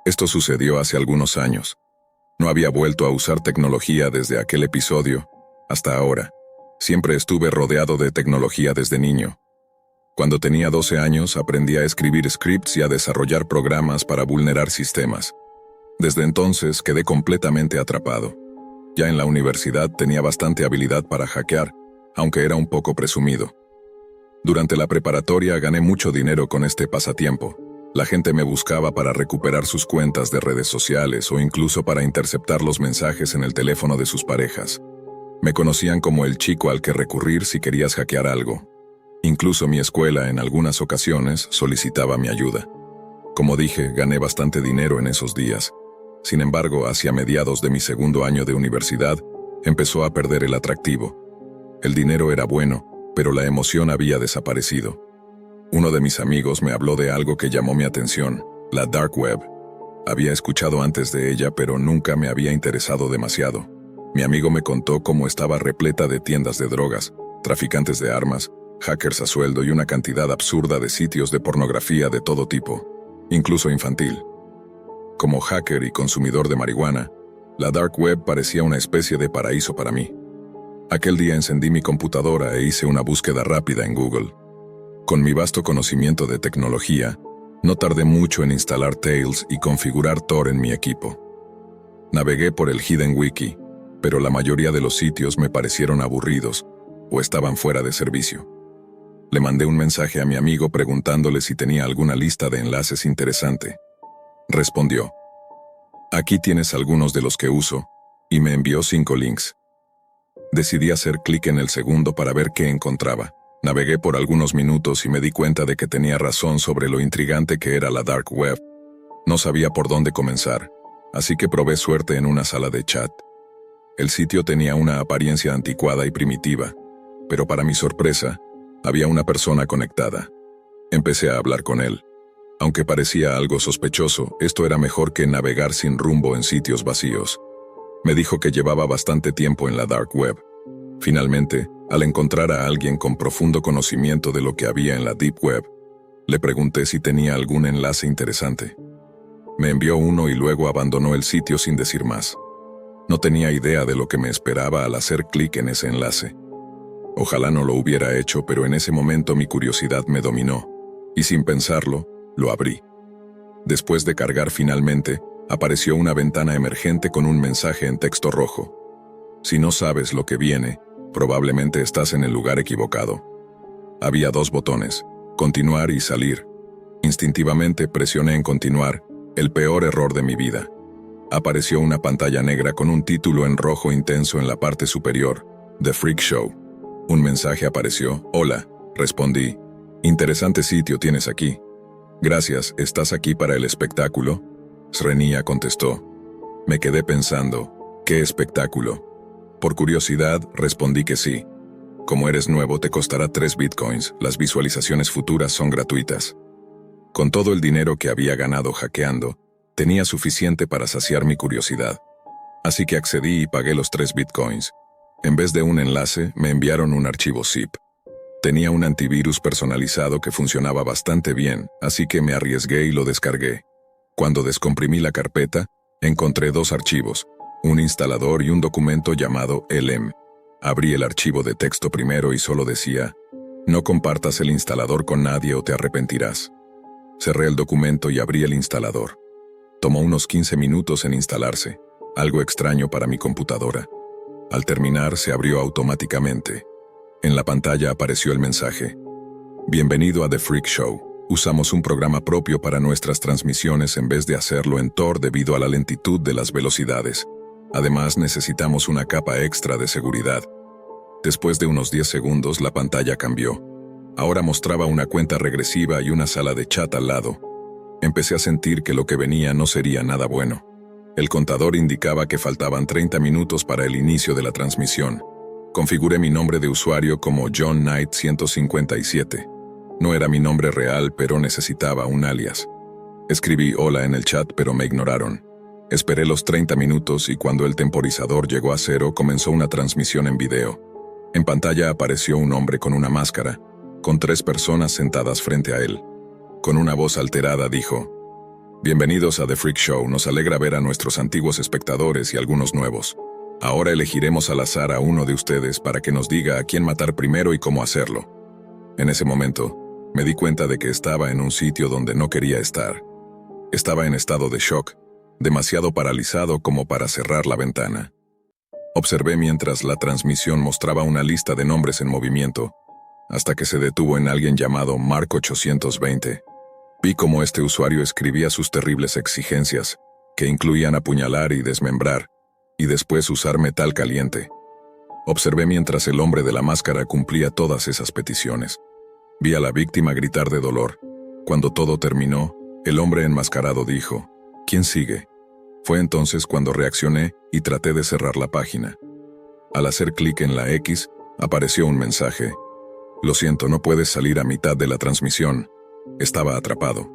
Esto sucedió hace algunos años. No había vuelto a usar tecnología desde aquel episodio, hasta ahora. Siempre estuve rodeado de tecnología desde niño. Cuando tenía 12 años, aprendí a escribir scripts y a desarrollar programas para vulnerar sistemas. Desde entonces quedé completamente atrapado. Ya en la universidad tenía bastante habilidad para hackear, aunque era un poco presumido. Durante la preparatoria gané mucho dinero con este pasatiempo. La gente me buscaba para recuperar sus cuentas de redes sociales o incluso para interceptar los mensajes en el teléfono de sus parejas. Me conocían como el chico al que recurrir si querías hackear algo. Incluso mi escuela en algunas ocasiones solicitaba mi ayuda. Como dije, gané bastante dinero en esos días. Sin embargo, hacia mediados de mi segundo año de universidad, empezó a perder el atractivo. El dinero era bueno, pero la emoción había desaparecido. Uno de mis amigos me habló de algo que llamó mi atención, la Dark Web. Había escuchado antes de ella, pero nunca me había interesado demasiado. Mi amigo me contó cómo estaba repleta de tiendas de drogas, traficantes de armas, hackers a sueldo y una cantidad absurda de sitios de pornografía de todo tipo, incluso infantil. Como hacker y consumidor de marihuana, la Dark Web parecía una especie de paraíso para mí. Aquel día encendí mi computadora e hice una búsqueda rápida en Google. Con mi vasto conocimiento de tecnología, no tardé mucho en instalar Tails y configurar Tor en mi equipo. Navegué por el Hidden Wiki, pero la mayoría de los sitios me parecieron aburridos o estaban fuera de servicio. Le mandé un mensaje a mi amigo preguntándole si tenía alguna lista de enlaces interesante. Respondió: "Aquí tienes algunos de los que uso", y me envió 5 links. Decidí hacer clic en el segundo para ver qué encontraba. Navegué por algunos minutos y me di cuenta de que tenía razón sobre lo intrigante que era la Dark Web. No sabía por dónde comenzar, así que probé suerte en una sala de chat. El sitio tenía una apariencia anticuada y primitiva, pero para mi sorpresa, había una persona conectada. Empecé a hablar con él. Aunque parecía algo sospechoso, esto era mejor que navegar sin rumbo en sitios vacíos. Me dijo que llevaba bastante tiempo en la Dark Web. Finalmente, al encontrar a alguien con profundo conocimiento de lo que había en la Deep Web, le pregunté si tenía algún enlace interesante. Me envió uno y luego abandonó el sitio sin decir más. No tenía idea de lo que me esperaba al hacer clic en ese enlace. Ojalá no lo hubiera hecho, pero en ese momento mi curiosidad me dominó, y sin pensarlo, lo abrí. Después de cargar finalmente, apareció una ventana emergente con un mensaje en texto rojo. Si no sabes lo que viene, probablemente estás en el lugar equivocado. Había 2 botones, continuar y salir. Instintivamente presioné en continuar, el peor error de mi vida. Apareció una pantalla negra con un título en rojo intenso en la parte superior, The Freak Show. Un mensaje apareció: "Hola", respondí. "Interesante sitio tienes aquí". "Gracias, ¿estás aquí para el espectáculo?", Srenia contestó. Me quedé pensando, ¿qué espectáculo? Por curiosidad, respondí que sí. Como eres nuevo, te costará 3 bitcoins, las visualizaciones futuras son gratuitas. Con todo el dinero que había ganado hackeando, tenía suficiente para saciar mi curiosidad. Así que accedí y pagué los 3 bitcoins. En vez de un enlace, me enviaron un archivo zip. Tenía un antivirus personalizado que funcionaba bastante bien, así que me arriesgué y lo descargué. Cuando descomprimí la carpeta, encontré 2 archivos, un instalador y un documento llamado LM. Abrí el archivo de texto primero y solo decía: "No compartas el instalador con nadie o te arrepentirás". Cerré el documento y abrí el instalador. Tomó unos 15 minutos en instalarse, algo extraño para mi computadora. Al terminar, se abrió automáticamente. En la pantalla apareció el mensaje: "Bienvenido a The Freak Show. Usamos un programa propio para nuestras transmisiones en vez de hacerlo en Tor debido a la lentitud de las velocidades. Además, necesitamos una capa extra de seguridad". Después de unos 10 segundos, la pantalla cambió. Ahora mostraba una cuenta regresiva y una sala de chat al lado. Empecé a sentir que lo que venía no sería nada bueno. El contador indicaba que faltaban 30 minutos para el inicio de la transmisión. Configuré mi nombre de usuario como John Knight 157. No era mi nombre real, pero necesitaba un alias. Escribí hola en el chat, pero me ignoraron. Esperé los 30 minutos y cuando el temporizador llegó a 0, comenzó una transmisión en video. En pantalla apareció un hombre con una máscara, con 3 personas sentadas frente a él. Con una voz alterada dijo: Bienvenidos a The Freak Show, nos alegra ver a nuestros antiguos espectadores y algunos nuevos. Ahora elegiremos al azar a uno de ustedes para que nos diga a quién matar primero y cómo hacerlo. En ese momento, me di cuenta de que estaba en un sitio donde no quería estar. Estaba en estado de shock, demasiado paralizado como para cerrar la ventana. Observé mientras la transmisión mostraba una lista de nombres en movimiento, hasta que se detuvo en alguien llamado Mark 820. Vi cómo este usuario escribía sus terribles exigencias, que incluían apuñalar y desmembrar, y después usar metal caliente. Observé mientras el hombre de la máscara cumplía todas esas peticiones. Vi a la víctima gritar de dolor. Cuando todo terminó, el hombre enmascarado dijo, ¿quién sigue? Fue entonces cuando reaccioné y traté de cerrar la página. Al hacer clic en la X, apareció un mensaje. Lo siento, no puedes salir a mitad de la transmisión. Estaba atrapado.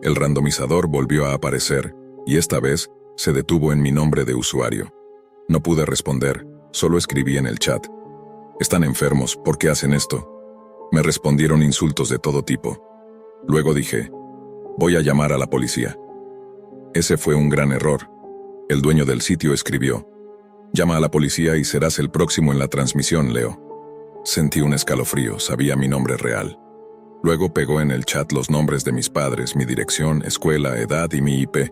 El randomizador volvió a aparecer, y esta vez se detuvo en mi nombre de usuario. No pude responder, solo escribí en el chat. Están enfermos, ¿por qué hacen esto? Me respondieron insultos de todo tipo. Luego dije, voy a llamar a la policía. Ese fue un gran error. El dueño del sitio escribió, llama a la policía y serás el próximo en la transmisión, Leo. Sentí un escalofrío, sabía mi nombre real. Luego pegó en el chat los nombres de mis padres, mi dirección, escuela, edad y mi IP.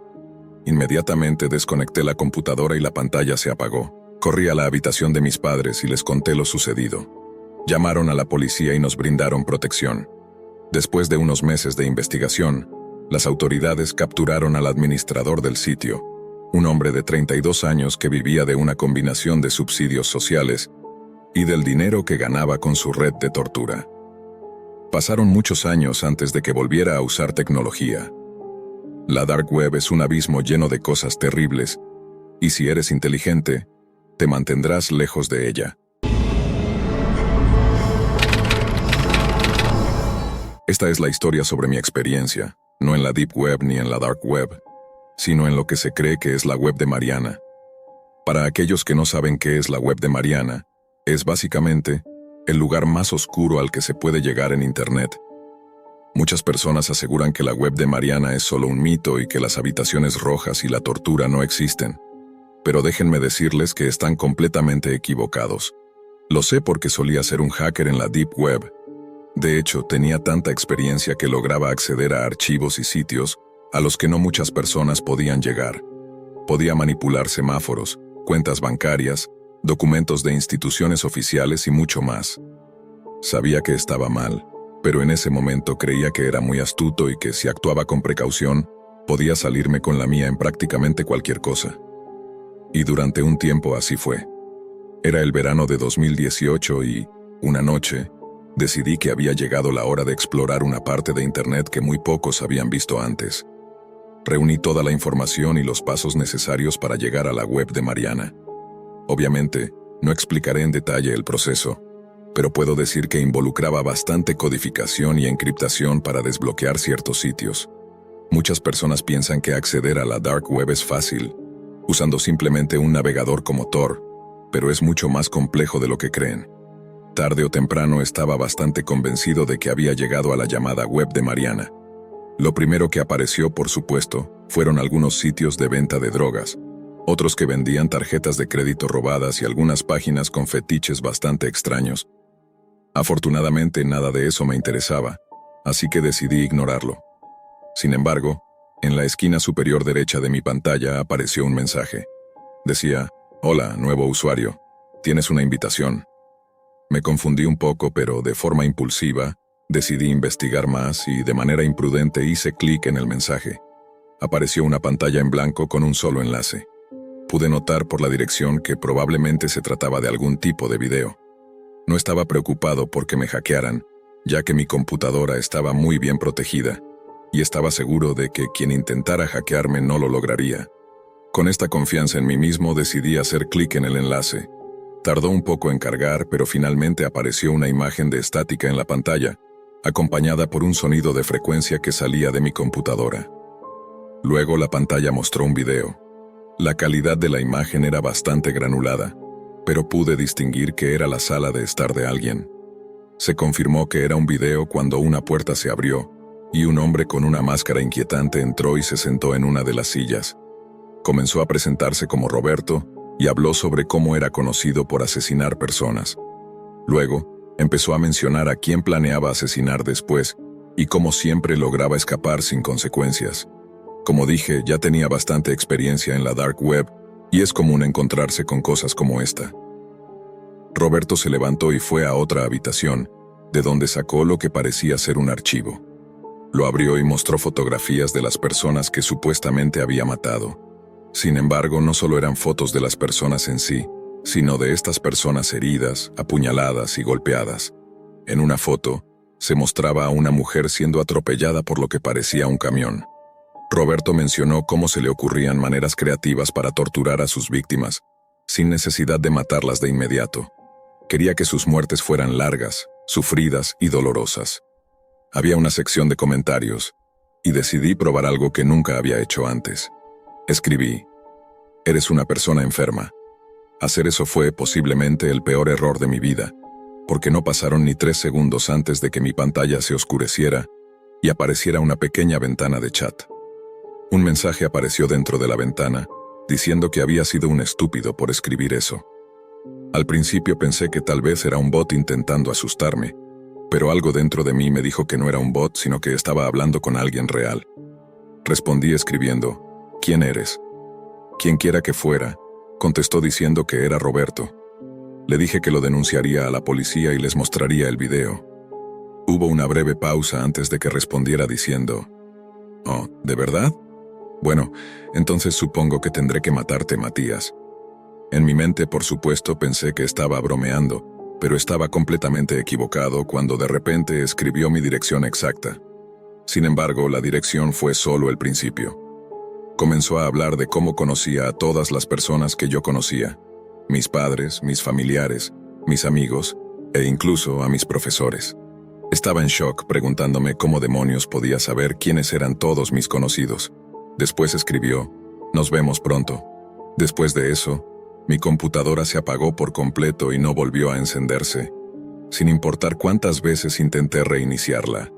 Inmediatamente desconecté la computadora y la pantalla se apagó. Corrí a la habitación de mis padres y les conté lo sucedido. Llamaron a la policía y nos brindaron protección. Después de unos meses de investigación, las autoridades capturaron al administrador del sitio, un hombre de 32 años que vivía de una combinación de subsidios sociales y del dinero que ganaba con su red de tortura. Pasaron muchos años antes de que volviera a usar tecnología. La Dark Web es un abismo lleno de cosas terribles, y si eres inteligente, te mantendrás lejos de ella. Esta es la historia sobre mi experiencia, no en la Deep Web ni en la Dark Web, sino en lo que se cree que es la Web de Mariana. Para aquellos que no saben qué es la Web de Mariana, es básicamente el lugar más oscuro al que se puede llegar en Internet. Muchas personas aseguran que la Web de Mariana es solo un mito y que las habitaciones rojas y la tortura no existen. Pero déjenme decirles que están completamente equivocados. Lo sé porque solía ser un hacker en la Deep Web. De hecho, tenía tanta experiencia que lograba acceder a archivos y sitios a los que no muchas personas podían llegar. Podía manipular semáforos, cuentas bancarias, documentos de instituciones oficiales y mucho más. Sabía que estaba mal, pero en ese momento creía que era muy astuto y que si actuaba con precaución, podía salirme con la mía en prácticamente cualquier cosa. Y durante un tiempo así fue. Era el verano de 2018 y, una noche, decidí que había llegado la hora de explorar una parte de Internet que muy pocos habían visto antes. Reuní toda la información y los pasos necesarios para llegar a la Web de Mariana. Obviamente, no explicaré en detalle el proceso, pero puedo decir que involucraba bastante codificación y encriptación para desbloquear ciertos sitios. Muchas personas piensan que acceder a la Dark Web es fácil, usando simplemente un navegador como Tor, pero es mucho más complejo de lo que creen. Tarde o temprano estaba bastante convencido de que había llegado a la llamada Web de Mariana. Lo primero que apareció, por supuesto, fueron algunos sitios de venta de drogas, otros que vendían tarjetas de crédito robadas y algunas páginas con fetiches bastante extraños. Afortunadamente nada de eso me interesaba, así que decidí ignorarlo. Sin embargo, en la esquina superior derecha de mi pantalla apareció un mensaje. Decía, hola, nuevo usuario, tienes una invitación. Me confundí un poco, pero de forma impulsiva, decidí investigar más y de manera imprudente hice clic en el mensaje. Apareció una pantalla en blanco con un solo enlace. Pude notar por la dirección que probablemente se trataba de algún tipo de video. No estaba preocupado porque me hackearan, ya que mi computadora estaba muy bien protegida, y estaba seguro de que quien intentara hackearme no lo lograría. Con esta confianza en mí mismo decidí hacer clic en el enlace. Tardó un poco en cargar, pero finalmente apareció una imagen de estática en la pantalla, acompañada por un sonido de frecuencia que salía de mi computadora. Luego la pantalla mostró un video. La calidad de la imagen era bastante granulada, pero pude distinguir que era la sala de estar de alguien. Se confirmó que era un video cuando una puerta se abrió, y un hombre con una máscara inquietante entró y se sentó en una de las sillas. Comenzó a presentarse como Roberto y habló sobre cómo era conocido por asesinar personas. Luego, empezó a mencionar a quién planeaba asesinar después y cómo siempre lograba escapar sin consecuencias. Como dije, ya tenía bastante experiencia en la dark web y es común encontrarse con cosas como esta. Roberto se levantó y fue a otra habitación, de donde sacó lo que parecía ser un archivo. Lo abrió y mostró fotografías de las personas que supuestamente había matado. Sin embargo, no solo eran fotos de las personas en sí, sino de estas personas heridas, apuñaladas y golpeadas. En una foto, se mostraba a una mujer siendo atropellada por lo que parecía un camión. Roberto mencionó cómo se le ocurrían maneras creativas para torturar a sus víctimas, sin necesidad de matarlas de inmediato. Quería que sus muertes fueran largas, sufridas y dolorosas. Había una sección de comentarios, y decidí probar algo que nunca había hecho antes. Escribí: «Eres una persona enferma». Hacer eso fue posiblemente el peor error de mi vida, porque no pasaron ni 3 segundos antes de que mi pantalla se oscureciera y apareciera una pequeña ventana de chat. Un mensaje apareció dentro de la ventana, diciendo que había sido un estúpido por escribir eso. Al principio pensé que tal vez era un bot intentando asustarme, pero algo dentro de mí me dijo que no era un bot, sino que estaba hablando con alguien real. Respondí escribiendo: «¿Quién eres?». «Quien quiera que fuera», contestó diciendo que era Roberto. Le dije que lo denunciaría a la policía y les mostraría el video. Hubo una breve pausa antes de que respondiera diciendo: «Oh, ¿de verdad? Bueno, entonces supongo que tendré que matarte, Matías». En mi mente, por supuesto, pensé que estaba bromeando, pero estaba completamente equivocado cuando de repente escribió mi dirección exacta. Sin embargo, la dirección fue solo el principio. Comenzó a hablar de cómo conocía a todas las personas que yo conocía: mis padres, mis familiares, mis amigos e incluso a mis profesores. Estaba en shock preguntándome cómo demonios podía saber quiénes eran todos mis conocidos. Después escribió: «Nos vemos pronto». Después de eso, mi computadora se apagó por completo y no volvió a encenderse, sin importar cuántas veces intenté reiniciarla.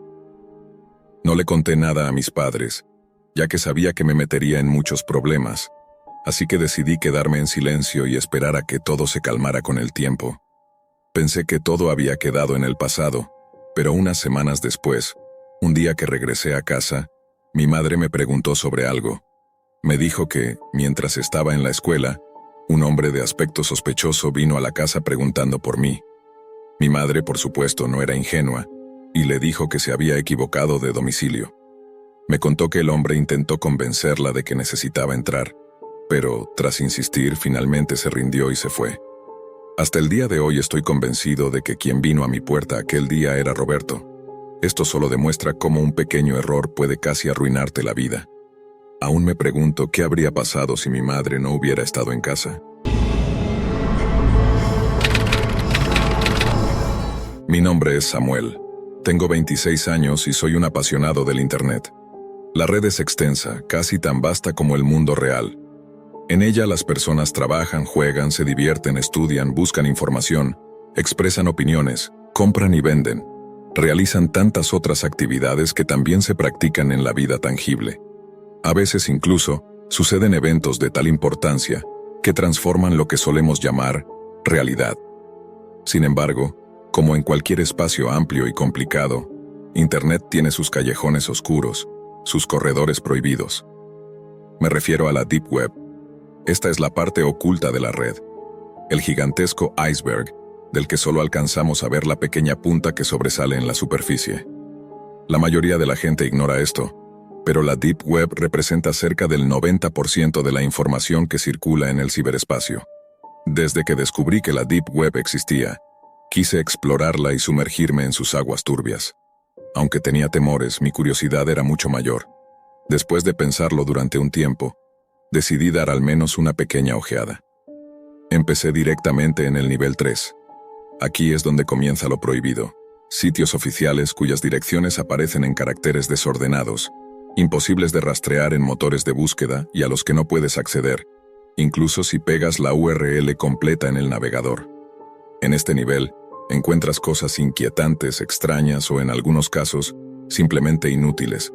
No le conté nada a mis padres, ya que sabía que me metería en muchos problemas, así que decidí quedarme en silencio y esperar a que todo se calmara con el tiempo. Pensé que todo había quedado en el pasado, pero unas semanas después, un día que regresé a casa, mi madre me preguntó sobre algo. Me dijo que, mientras estaba en la escuela, un hombre de aspecto sospechoso vino a la casa preguntando por mí. Mi madre, por supuesto, no era ingenua, y le dijo que se había equivocado de domicilio. Me contó que el hombre intentó convencerla de que necesitaba entrar, pero, tras insistir, finalmente se rindió y se fue. Hasta el día de hoy estoy convencido de que quien vino a mi puerta aquel día era Roberto. Esto solo demuestra cómo un pequeño error puede casi arruinarte la vida. Aún me pregunto qué habría pasado si mi madre no hubiera estado en casa. Mi nombre es Samuel. Tengo 26 años y soy un apasionado del Internet. La red es extensa, casi tan vasta como el mundo real. En ella las personas trabajan, juegan, se divierten, estudian, buscan información, expresan opiniones, compran y venden. Realizan tantas otras actividades que también se practican en la vida tangible. A veces incluso suceden eventos de tal importancia que transforman lo que solemos llamar realidad. Sin embargo, como en cualquier espacio amplio y complicado, Internet tiene sus callejones oscuros, sus corredores prohibidos. Me refiero a la Deep Web. Esta es la parte oculta de la red, el gigantesco iceberg del que solo alcanzamos a ver la pequeña punta que sobresale en la superficie. La mayoría de la gente ignora esto, pero la Deep Web representa cerca del 90% de la información que circula en el ciberespacio. Desde que descubrí que la Deep Web existía, quise explorarla y sumergirme en sus aguas turbias. Aunque tenía temores, mi curiosidad era mucho mayor. Después de pensarlo durante un tiempo, decidí dar al menos una pequeña ojeada. Empecé directamente en el nivel 3. Aquí es donde comienza lo prohibido. Sitios oficiales cuyas direcciones aparecen en caracteres desordenados, imposibles de rastrear en motores de búsqueda y a los que no puedes acceder, incluso si pegas la URL completa en el navegador. En este nivel, encuentras cosas inquietantes, extrañas o en algunos casos, simplemente inútiles.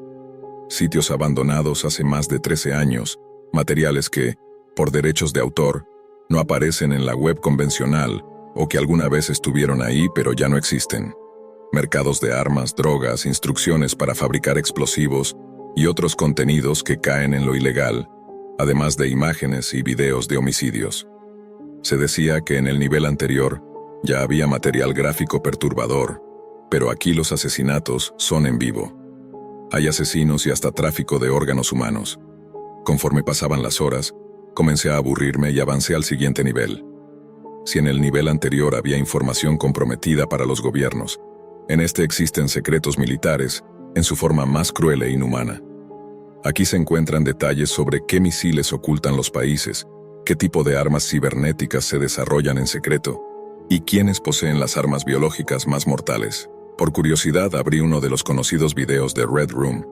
Sitios abandonados hace más de 13 años, materiales que, por derechos de autor, no aparecen en la web convencional o que alguna vez estuvieron ahí pero ya no existen. Mercados de armas, drogas, instrucciones para fabricar explosivos y otros contenidos que caen en lo ilegal, además de imágenes y videos de homicidios. Se decía que en el nivel anterior ya había material gráfico perturbador, pero aquí los asesinatos son en vivo. Hay asesinos y hasta tráfico de órganos humanos. Conforme pasaban las horas, comencé a aburrirme y avancé al siguiente nivel. Si en el nivel anterior había información comprometida para los gobiernos, en este existen secretos militares en su forma más cruel e inhumana. Aquí se encuentran detalles sobre qué misiles ocultan los países, qué tipo de armas cibernéticas se desarrollan en secreto y quiénes poseen las armas biológicas más mortales. Por curiosidad abrí uno de los conocidos videos de Red Room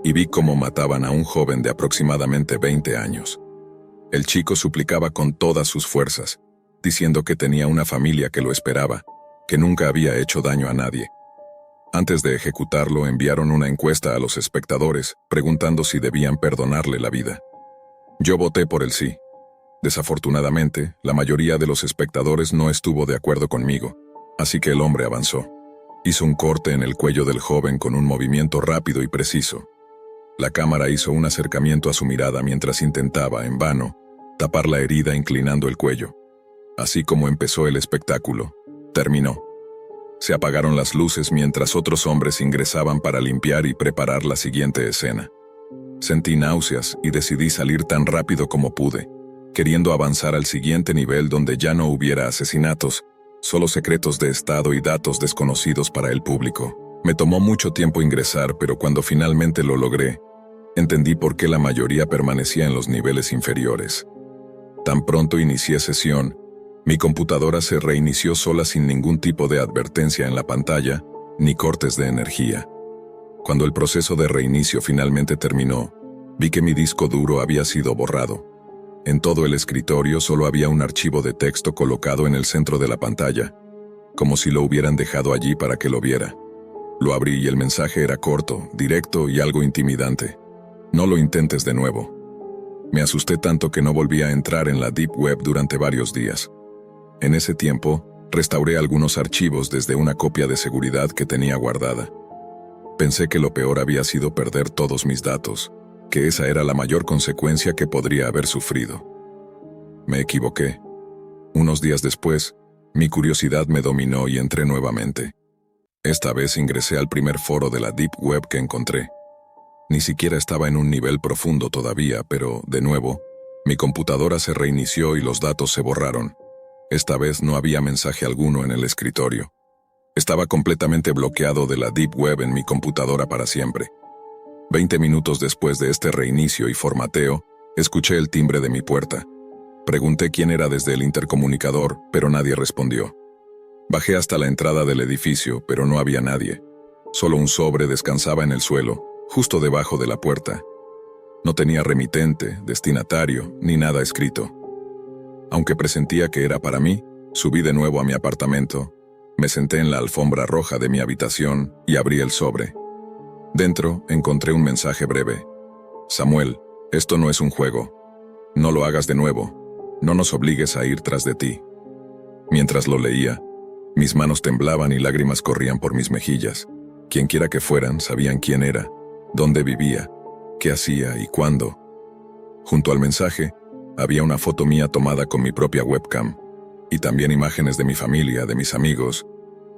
y vi cómo mataban a un joven de aproximadamente 20 años. El chico suplicaba con todas sus fuerzas, diciendo que tenía una familia que lo esperaba, que nunca había hecho daño a nadie. Antes de ejecutarlo enviaron una encuesta a los espectadores, preguntando si debían perdonarle la vida. Yo voté por el sí. Desafortunadamente, la mayoría de los espectadores no estuvo de acuerdo conmigo, así que el hombre avanzó. Hizo un corte en el cuello del joven con un movimiento rápido y preciso. La cámara hizo un acercamiento a su mirada mientras intentaba, en vano, tapar la herida inclinando el cuello. Así como empezó el espectáculo, terminó. Se apagaron las luces mientras otros hombres ingresaban para limpiar y preparar la siguiente escena. Sentí náuseas y decidí salir tan rápido como pude, queriendo avanzar al siguiente nivel donde ya no hubiera asesinatos, solo secretos de Estado y datos desconocidos para el público. Me tomó mucho tiempo ingresar, pero cuando finalmente lo logré, entendí por qué la mayoría permanecía en los niveles inferiores. Tan pronto inicié sesión, mi computadora se reinició sola sin ningún tipo de advertencia en la pantalla, ni cortes de energía. Cuando el proceso de reinicio finalmente terminó, vi que mi disco duro había sido borrado. En todo el escritorio solo había un archivo de texto colocado en el centro de la pantalla, como si lo hubieran dejado allí para que lo viera. Lo abrí y el mensaje era corto, directo y algo intimidante. No lo intentes de nuevo. Me asusté tanto que no volví a entrar en la Deep Web durante varios días. En ese tiempo, restauré algunos archivos desde una copia de seguridad que tenía guardada. Pensé que lo peor había sido perder todos mis datos, que esa era la mayor consecuencia que podría haber sufrido. Me equivoqué. Unos días después, mi curiosidad me dominó y entré nuevamente. Esta vez ingresé al primer foro de la Deep Web que encontré. Ni siquiera estaba en un nivel profundo todavía, pero, de nuevo, mi computadora se reinició y los datos se borraron. Esta vez no había mensaje alguno en el escritorio. Estaba completamente bloqueado de la Deep Web en mi computadora para siempre. 20 minutos después de este reinicio y formateo, escuché el timbre de mi puerta. Pregunté quién era desde el intercomunicador, pero nadie respondió. Bajé hasta la entrada del edificio, pero no había nadie. Solo un sobre descansaba en el suelo, justo debajo de la puerta. No tenía remitente, destinatario, ni nada escrito. Aunque presentía que era para mí, subí de nuevo a mi apartamento, me senté en la alfombra roja de mi habitación y abrí el sobre. Dentro encontré un mensaje breve. Samuel, esto no es un juego. No lo hagas de nuevo. No nos obligues a ir tras de ti. Mientras lo leía, mis manos temblaban y lágrimas corrían por mis mejillas. Quienquiera que fueran, sabían quién era, dónde vivía, qué hacía y cuándo. Junto al mensaje, había una foto mía tomada con mi propia webcam, y también imágenes de mi familia, de mis amigos,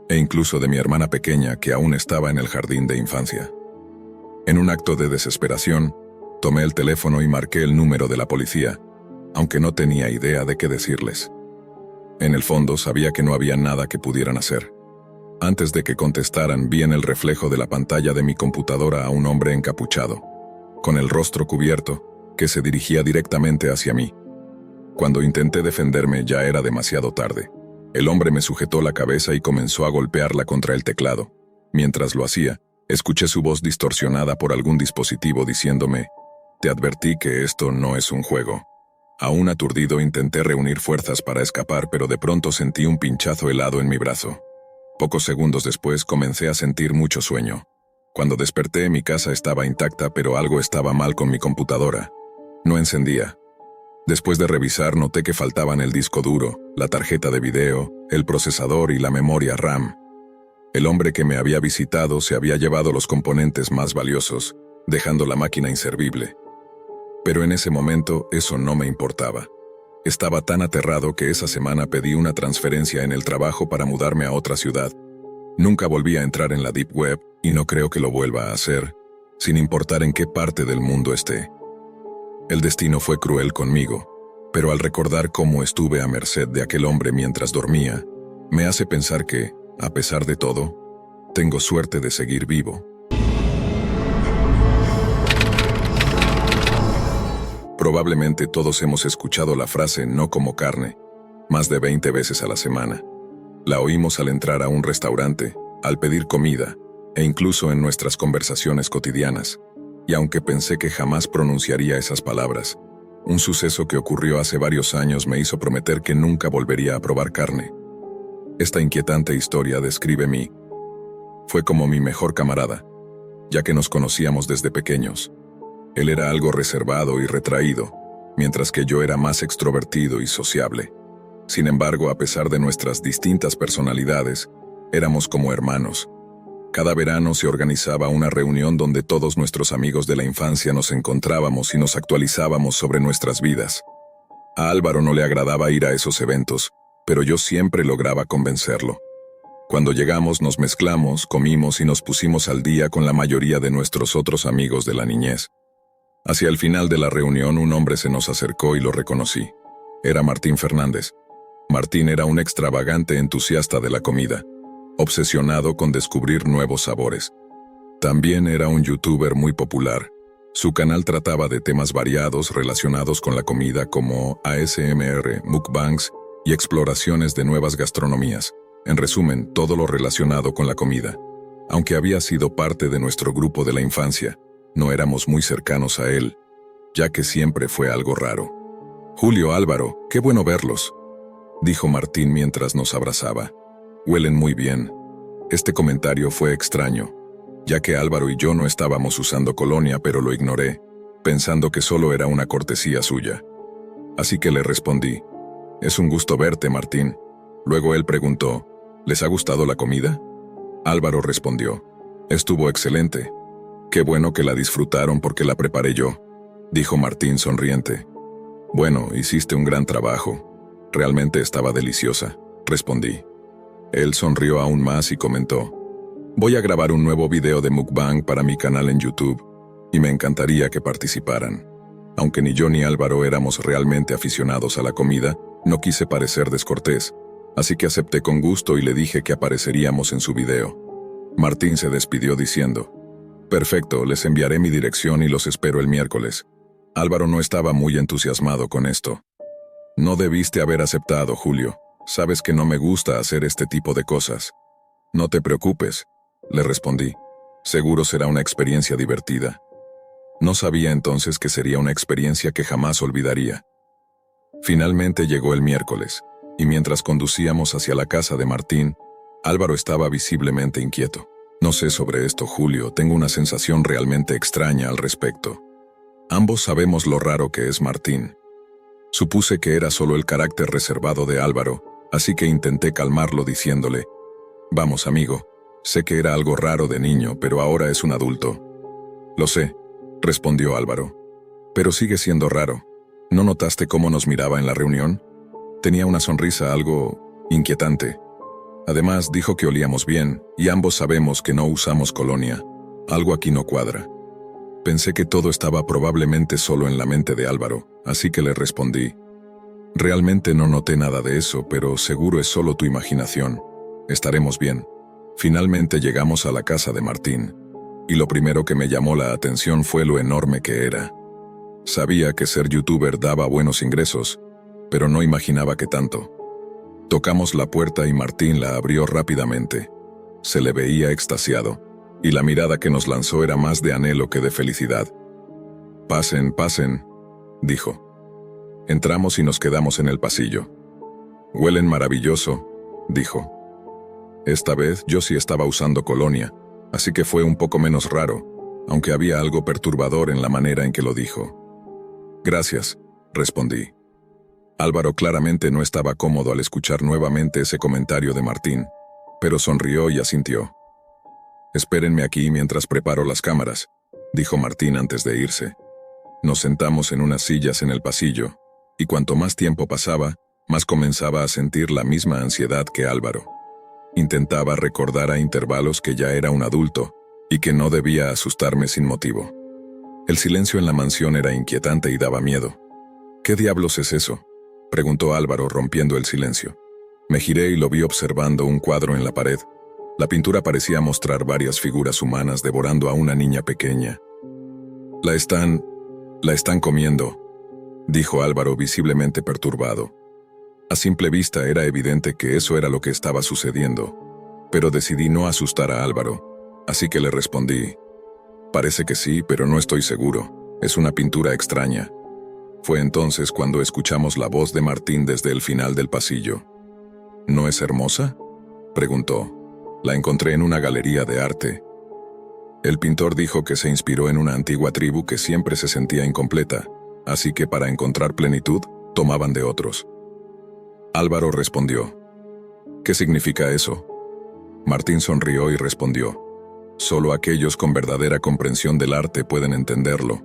e incluso de mi hermana pequeña que aún estaba en el jardín de infancia. En un acto de desesperación, tomé el teléfono y marqué el número de la policía, aunque no tenía idea de qué decirles. En el fondo sabía que no había nada que pudieran hacer. Antes de que contestaran, vi en el reflejo de la pantalla de mi computadora a un hombre encapuchado, con el rostro cubierto, que se dirigía directamente hacia mí. Cuando intenté defenderme ya era demasiado tarde. El hombre me sujetó la cabeza y comenzó a golpearla contra el teclado. Mientras lo hacía, escuché su voz distorsionada por algún dispositivo diciéndome: «Te advertí que esto no es un juego». Aún aturdido intenté reunir fuerzas para escapar, pero de pronto sentí un pinchazo helado en mi brazo. Pocos segundos después comencé a sentir mucho sueño. Cuando desperté, mi casa estaba intacta, pero algo estaba mal con mi computadora. No encendía. Después de revisar, noté que faltaban el disco duro, la tarjeta de video, el procesador y la memoria RAM. El hombre que me había visitado se había llevado los componentes más valiosos, dejando la máquina inservible. Pero en ese momento eso no me importaba. Estaba tan aterrado que esa semana pedí una transferencia en el trabajo para mudarme a otra ciudad. Nunca volví a entrar en la Deep Web y no creo que lo vuelva a hacer, sin importar en qué parte del mundo esté. El destino fue cruel conmigo, pero al recordar cómo estuve a merced de aquel hombre mientras dormía, me hace pensar que, a pesar de todo, tengo suerte de seguir vivo. Probablemente todos hemos escuchado la frase "no como carne", más de 20 veces a la semana. La oímos al entrar a un restaurante, al pedir comida, e incluso en nuestras conversaciones cotidianas. Y aunque pensé que jamás pronunciaría esas palabras, un suceso que ocurrió hace varios años me hizo prometer que nunca volvería a probar carne. Esta inquietante historia describe mí. Fue como mi mejor camarada, ya que nos conocíamos desde pequeños. Él era algo reservado y retraído, mientras que yo era más extrovertido y sociable. Sin embargo, a pesar de nuestras distintas personalidades, éramos como hermanos. Cada verano se organizaba una reunión donde todos nuestros amigos de la infancia nos encontrábamos y nos actualizábamos sobre nuestras vidas. A Álvaro no le agradaba ir a esos eventos, pero yo siempre lograba convencerlo. Cuando llegamos nos mezclamos, comimos y nos pusimos al día con la mayoría de nuestros otros amigos de la niñez. Hacia el final de la reunión un hombre se nos acercó y lo reconocí. Era Martín Fernández. Martín era un extravagante entusiasta de la comida, obsesionado con descubrir nuevos sabores. También era un youtuber muy popular. Su canal trataba de temas variados relacionados con la comida como ASMR, mukbangs y exploraciones de nuevas gastronomías. En resumen, todo lo relacionado con la comida. Aunque había sido parte de nuestro grupo de la infancia, no éramos muy cercanos a él, ya que siempre fue algo raro. «Julio, Álvaro, qué bueno verlos», dijo Martín mientras nos abrazaba. «Huelen muy bien». Este comentario fue extraño, ya que Álvaro y yo no estábamos usando colonia, pero lo ignoré, pensando que solo era una cortesía suya. Así que le respondí: «Es un gusto verte, Martín». Luego él preguntó: «¿Les ha gustado la comida?». Álvaro respondió: «Estuvo excelente». «Qué bueno que la disfrutaron porque la preparé yo», dijo Martín sonriente. «Bueno, hiciste un gran trabajo. Realmente estaba deliciosa», respondí. Él sonrió aún más y comentó: «Voy a grabar un nuevo video de mukbang para mi canal en YouTube, y me encantaría que participaran». Aunque ni yo ni Álvaro éramos realmente aficionados a la comida, no quise parecer descortés, así que acepté con gusto y le dije que apareceríamos en su video. Martín se despidió diciendo: «Perfecto, les enviaré mi dirección y los espero el miércoles». Álvaro no estaba muy entusiasmado con esto. «No debiste haber aceptado, Julio. Sabes que no me gusta hacer este tipo de cosas». «No te preocupes», le respondí. «Seguro será una experiencia divertida». No sabía entonces que sería una experiencia que jamás olvidaría. Finalmente llegó el miércoles, y mientras conducíamos hacia la casa de Martín, Álvaro estaba visiblemente inquieto. «No sé sobre esto, Julio, tengo una sensación realmente extraña al respecto». Ambos sabemos lo raro que es Martín. Supuse que era solo el carácter reservado de Álvaro, así que intenté calmarlo diciéndole: «Vamos, amigo, sé que era algo raro de niño, pero ahora es un adulto». «Lo sé», respondió Álvaro. «Pero sigue siendo raro. ¿No notaste cómo nos miraba en la reunión? Tenía una sonrisa algo inquietante. Además, dijo que olíamos bien, y ambos sabemos que no usamos colonia. Algo aquí no cuadra». Pensé que todo estaba probablemente solo en la mente de Álvaro, así que le respondí: «Realmente no noté nada de eso, pero seguro es solo tu imaginación. Estaremos bien». Finalmente llegamos a la casa de Martín, y lo primero que me llamó la atención fue lo enorme que era. Sabía que ser youtuber daba buenos ingresos, pero no imaginaba que tanto. Tocamos la puerta y Martín la abrió rápidamente. Se le veía extasiado, y la mirada que nos lanzó era más de anhelo que de felicidad. «Pasen, pasen», dijo. Entramos y nos quedamos en el pasillo. «Huelen maravilloso», dijo. Esta vez yo sí estaba usando colonia, así que fue un poco menos raro, aunque había algo perturbador en la manera en que lo dijo. Gracias, respondí. Álvaro claramente no estaba cómodo al escuchar nuevamente ese comentario de Martín, pero sonrió y asintió. Espérenme aquí mientras preparo las cámaras, dijo Martín antes de irse. Nos sentamos en unas sillas en el pasillo, y cuanto más tiempo pasaba, más comenzaba a sentir la misma ansiedad que Álvaro. Intentaba recordar a intervalos que ya era un adulto, y que no debía asustarme sin motivo. El silencio en la mansión era inquietante y daba miedo. ¿Qué diablos es eso?, preguntó Álvaro rompiendo el silencio. Me giré y lo vi observando un cuadro en la pared. La pintura parecía mostrar varias figuras humanas devorando a una niña pequeña. La están comiendo, dijo Álvaro visiblemente perturbado. A simple vista era evidente que eso era lo que estaba sucediendo, pero decidí no asustar a Álvaro, así que le respondí: parece que sí, pero no estoy seguro, es una pintura extraña. Fue entonces cuando escuchamos la voz de Martín desde el final del pasillo. ¿No es hermosa?, preguntó. La encontré en una galería de arte. El pintor dijo que se inspiró en una antigua tribu que siempre se sentía incompleta, así que para encontrar plenitud, tomaban de otros. Álvaro respondió: ¿qué significa eso? Martín sonrió y respondió: solo aquellos con verdadera comprensión del arte pueden entenderlo.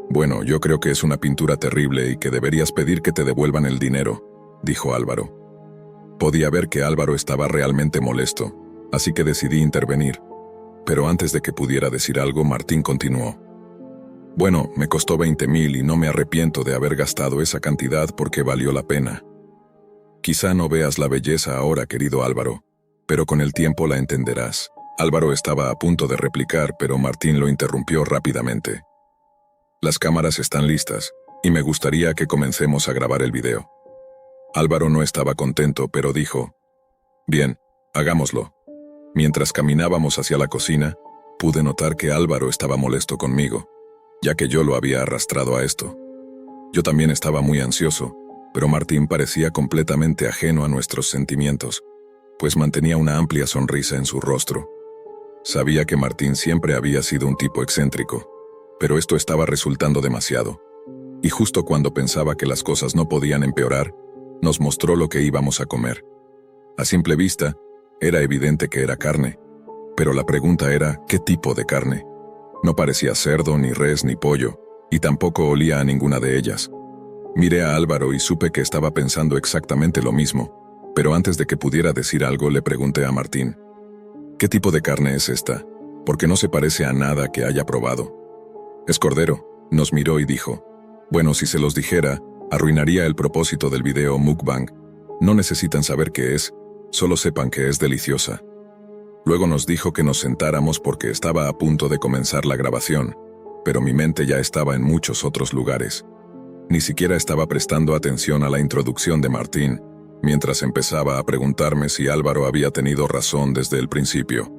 Bueno, yo creo que es una pintura terrible y que deberías pedir que te devuelvan el dinero, dijo Álvaro. Podía ver que Álvaro estaba realmente molesto, así que decidí intervenir. Pero antes de que pudiera decir algo, Martín continuó: bueno, me costó 20,000 y no me arrepiento de haber gastado esa cantidad porque valió la pena. Quizá no veas la belleza ahora, querido Álvaro, pero con el tiempo la entenderás. Álvaro estaba a punto de replicar, pero Martín lo interrumpió rápidamente. Las cámaras están listas, y me gustaría que comencemos a grabar el video. Álvaro no estaba contento, pero dijo: bien, hagámoslo. Mientras caminábamos hacia la cocina, pude notar que Álvaro estaba molesto conmigo, ya que yo lo había arrastrado a esto. Yo también estaba muy ansioso, pero Martín parecía completamente ajeno a nuestros sentimientos, pues mantenía una amplia sonrisa en su rostro. Sabía que Martín siempre había sido un tipo excéntrico, pero esto estaba resultando demasiado. Y justo cuando pensaba que las cosas no podían empeorar, nos mostró lo que íbamos a comer. A simple vista, era evidente que era carne, pero la pregunta era: ¿qué tipo de carne? No parecía cerdo, ni res, ni pollo, y tampoco olía a ninguna de ellas. Miré a Álvaro y supe que estaba pensando exactamente lo mismo, pero antes de que pudiera decir algo le pregunté a Martín: ¿qué tipo de carne es esta? Porque no se parece a nada que haya probado. Es cordero, nos miró y dijo: bueno, si se los dijera, arruinaría el propósito del video mukbang. No necesitan saber qué es, solo sepan que es deliciosa. Luego nos dijo que nos sentáramos porque estaba a punto de comenzar la grabación, pero mi mente ya estaba en muchos otros lugares. Ni siquiera estaba prestando atención a la introducción de Martín, mientras empezaba a preguntarme si Álvaro había tenido razón desde el principio.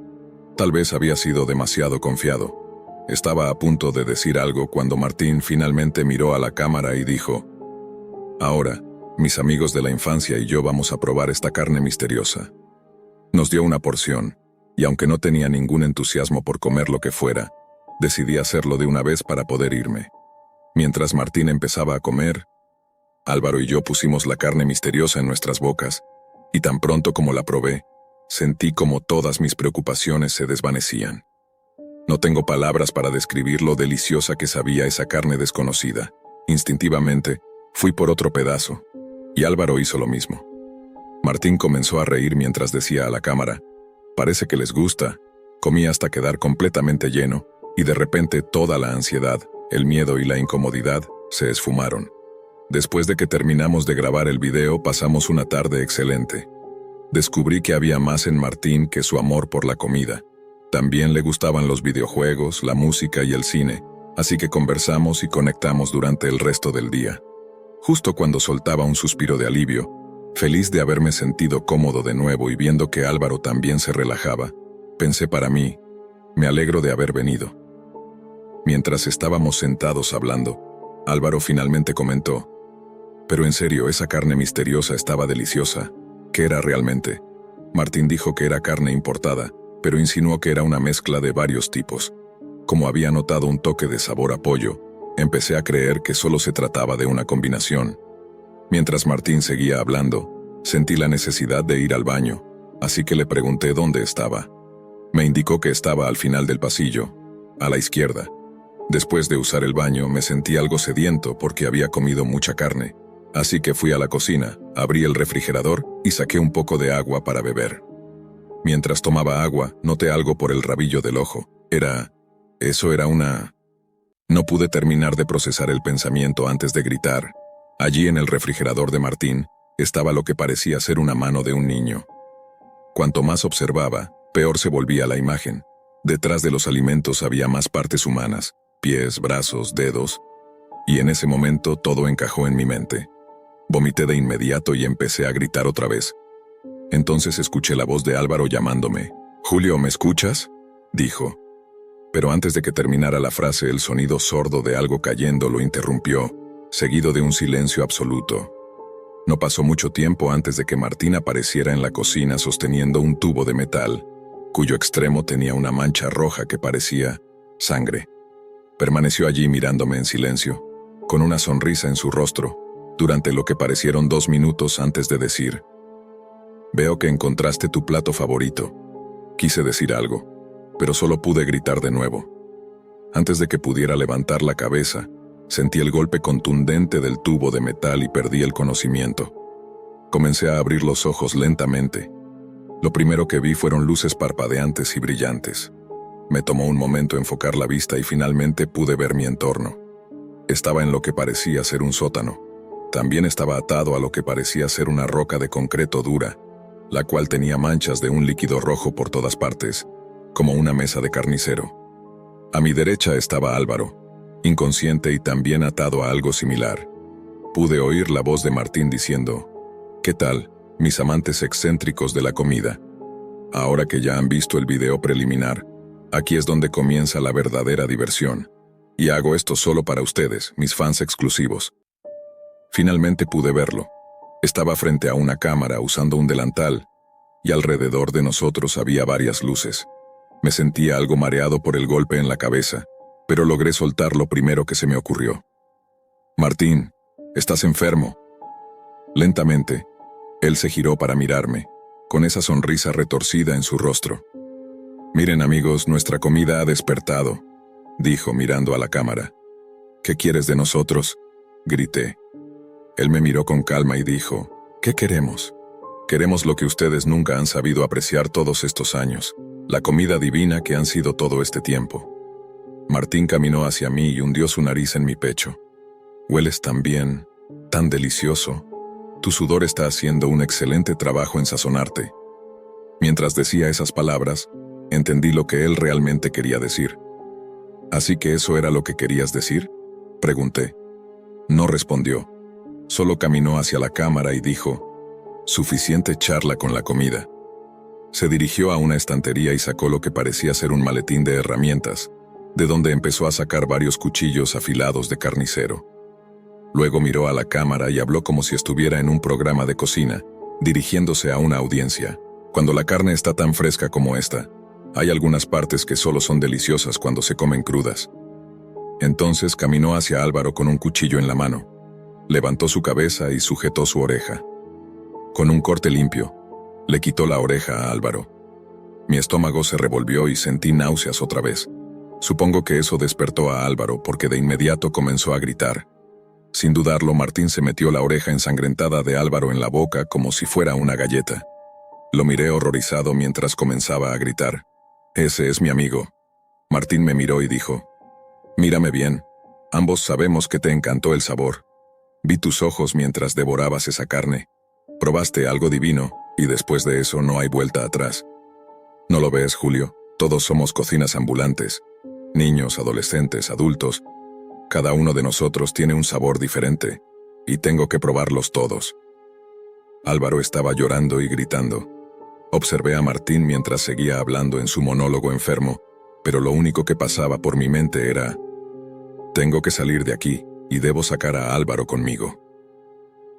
Tal vez había sido demasiado confiado. Estaba a punto de decir algo cuando Martín finalmente miró a la cámara y dijo: ahora, mis amigos de la infancia y yo vamos a probar esta carne misteriosa. Nos dio una porción, y aunque no tenía ningún entusiasmo por comer lo que fuera, decidí hacerlo de una vez para poder irme. Mientras Martín empezaba a comer, Álvaro y yo pusimos la carne misteriosa en nuestras bocas, y tan pronto como la probé, sentí como todas mis preocupaciones se desvanecían. No tengo palabras para describir lo deliciosa que sabía esa carne desconocida. Instintivamente, fui por otro pedazo, y Álvaro hizo lo mismo. Martín comenzó a reír mientras decía a la cámara: parece que les gusta. Comí hasta quedar completamente lleno, y de repente toda la ansiedad, el miedo y la incomodidad se esfumaron. Después de que terminamos de grabar el video, pasamos una tarde excelente. Descubrí que había más en Martín que su amor por la comida. También le gustaban los videojuegos, la música y el cine, así que conversamos y conectamos durante el resto del día. Justo cuando soltaba un suspiro de alivio, feliz de haberme sentido cómodo de nuevo y viendo que Álvaro también se relajaba, pensé para mí: me alegro de haber venido. Mientras estábamos sentados hablando, Álvaro finalmente comentó: pero en serio, esa carne misteriosa estaba deliciosa. ¿Qué era realmente? Martín dijo que era carne importada, pero insinuó que era una mezcla de varios tipos. Como había notado un toque de sabor a pollo, empecé a creer que solo se trataba de una combinación. Mientras Martín seguía hablando, sentí la necesidad de ir al baño, así que le pregunté dónde estaba. Me indicó que estaba al final del pasillo, a la izquierda. Después de usar el baño, me sentí algo sediento porque había comido mucha carne, así que fui a la cocina, abrí el refrigerador y saqué un poco de agua para beber. Mientras tomaba agua, noté algo por el rabillo del ojo. Eso era una... No pude terminar de procesar el pensamiento antes de gritar. Allí en el refrigerador de Martín estaba lo que parecía ser una mano de un niño. Cuanto más observaba, peor se volvía la imagen. Detrás de los alimentos había más partes humanas, pies, brazos, dedos, y en ese momento todo encajó en mi mente. Vomité de inmediato y empecé a gritar otra vez. Entonces escuché la voz de Álvaro llamándome. «Julio, ¿me escuchas?», dijo. Pero antes de que terminara la frase, el sonido sordo de algo cayendo lo interrumpió, seguido de un silencio absoluto. No pasó mucho tiempo antes de que Martín apareciera en la cocina sosteniendo un tubo de metal, cuyo extremo tenía una mancha roja que parecía sangre. Permaneció allí mirándome en silencio, con una sonrisa en su rostro, durante lo que parecieron 2 minutos antes de decir: «Veo que encontraste tu plato favorito». Quise decir algo, pero solo pude gritar de nuevo. Antes de que pudiera levantar la cabeza, sentí el golpe contundente del tubo de metal y perdí el conocimiento. Comencé a abrir los ojos lentamente. Lo primero que vi fueron luces parpadeantes y brillantes. Me tomó un momento enfocar la vista y finalmente pude ver mi entorno. Estaba en lo que parecía ser un sótano. También estaba atado a lo que parecía ser una roca de concreto dura, la cual tenía manchas de un líquido rojo por todas partes, como una mesa de carnicero. A mi derecha estaba Álvaro, inconsciente y también atado a algo similar. Pude oír la voz de Martín diciendo: «¿Qué tal, mis amantes excéntricos de la comida? Ahora que ya han visto el video preliminar, aquí es donde comienza la verdadera diversión. Y hago esto solo para ustedes, mis fans exclusivos». Finalmente pude verlo. Estaba frente a una cámara usando un delantal, y alrededor de nosotros había varias luces. Me sentía algo mareado por el golpe en la cabeza, pero logré soltar lo primero que se me ocurrió. «Martín, estás enfermo». Lentamente, él se giró para mirarme, con esa sonrisa retorcida en su rostro. «Miren amigos, nuestra comida ha despertado», dijo mirando a la cámara. «¿Qué quieres de nosotros?», grité. Él me miró con calma y dijo: «¿Qué queremos? Queremos lo que ustedes nunca han sabido apreciar todos estos años, la comida divina que han sido todo este tiempo». Martín caminó hacia mí y hundió su nariz en mi pecho. «Hueles tan bien, tan delicioso. Tu sudor está haciendo un excelente trabajo en sazonarte». Mientras decía esas palabras, entendí lo que él realmente quería decir. «¿Así que eso era lo que querías decir?», pregunté. No respondió. Solo caminó hacia la cámara y dijo: «Suficiente charla con la comida». Se dirigió a una estantería y sacó lo que parecía ser un maletín de herramientas, de donde empezó a sacar varios cuchillos afilados de carnicero. Luego miró a la cámara y habló como si estuviera en un programa de cocina, dirigiéndose a una audiencia. «Cuando la carne está tan fresca como esta, hay algunas partes que solo son deliciosas cuando se comen crudas». Entonces caminó hacia Álvaro con un cuchillo en la mano. Levantó su cabeza y sujetó su oreja. Con un corte limpio, le quitó la oreja a Álvaro. Mi estómago se revolvió y sentí náuseas otra vez. Supongo que eso despertó a Álvaro porque de inmediato comenzó a gritar. Sin dudarlo, Martín se metió la oreja ensangrentada de Álvaro en la boca como si fuera una galleta. Lo miré horrorizado mientras comenzaba a gritar: «Ese es mi amigo». Martín me miró y dijo: «Mírame bien. Ambos sabemos que te encantó el sabor. Vi tus ojos mientras devorabas esa carne. Probaste algo divino, y después de eso no hay vuelta atrás. ¿No lo ves, Julio? Todos somos cocinas ambulantes. Niños, adolescentes, adultos. Cada uno de nosotros tiene un sabor diferente, y tengo que probarlos todos». Álvaro estaba llorando y gritando. Observé a Martín mientras seguía hablando en su monólogo enfermo, pero lo único que pasaba por mi mente era: «Tengo que salir de aquí, y debo sacar a Álvaro conmigo».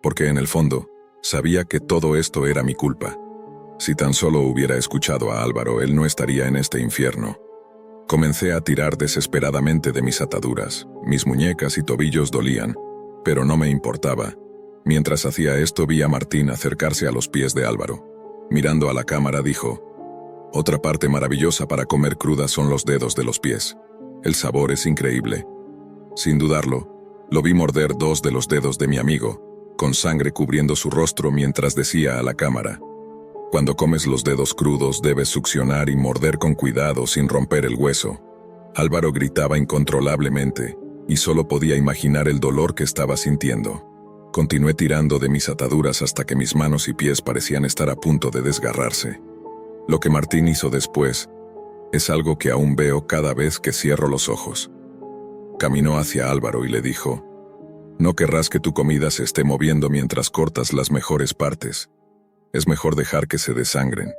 Porque en el fondo, sabía que todo esto era mi culpa. Si tan solo hubiera escuchado a Álvaro, él no estaría en este infierno. Comencé a tirar desesperadamente de mis ataduras. Mis muñecas y tobillos dolían, pero no me importaba. Mientras hacía esto, vi a Martín acercarse a los pies de Álvaro. Mirando a la cámara, dijo: «Otra parte maravillosa para comer cruda son los dedos de los pies. El sabor es increíble». Sin dudarlo, lo vi morder 2 de los dedos de mi amigo, con sangre cubriendo su rostro mientras decía a la cámara: «Cuando comes los dedos crudos debes succionar y morder con cuidado sin romper el hueso». Álvaro gritaba incontrolablemente, y solo podía imaginar el dolor que estaba sintiendo. Continué tirando de mis ataduras hasta que mis manos y pies parecían estar a punto de desgarrarse. Lo que Martín hizo después es algo que aún veo cada vez que cierro los ojos. Caminó hacia Álvaro y le dijo: «No querrás que tu comida se esté moviendo mientras cortas las mejores partes. Es mejor dejar que se desangren.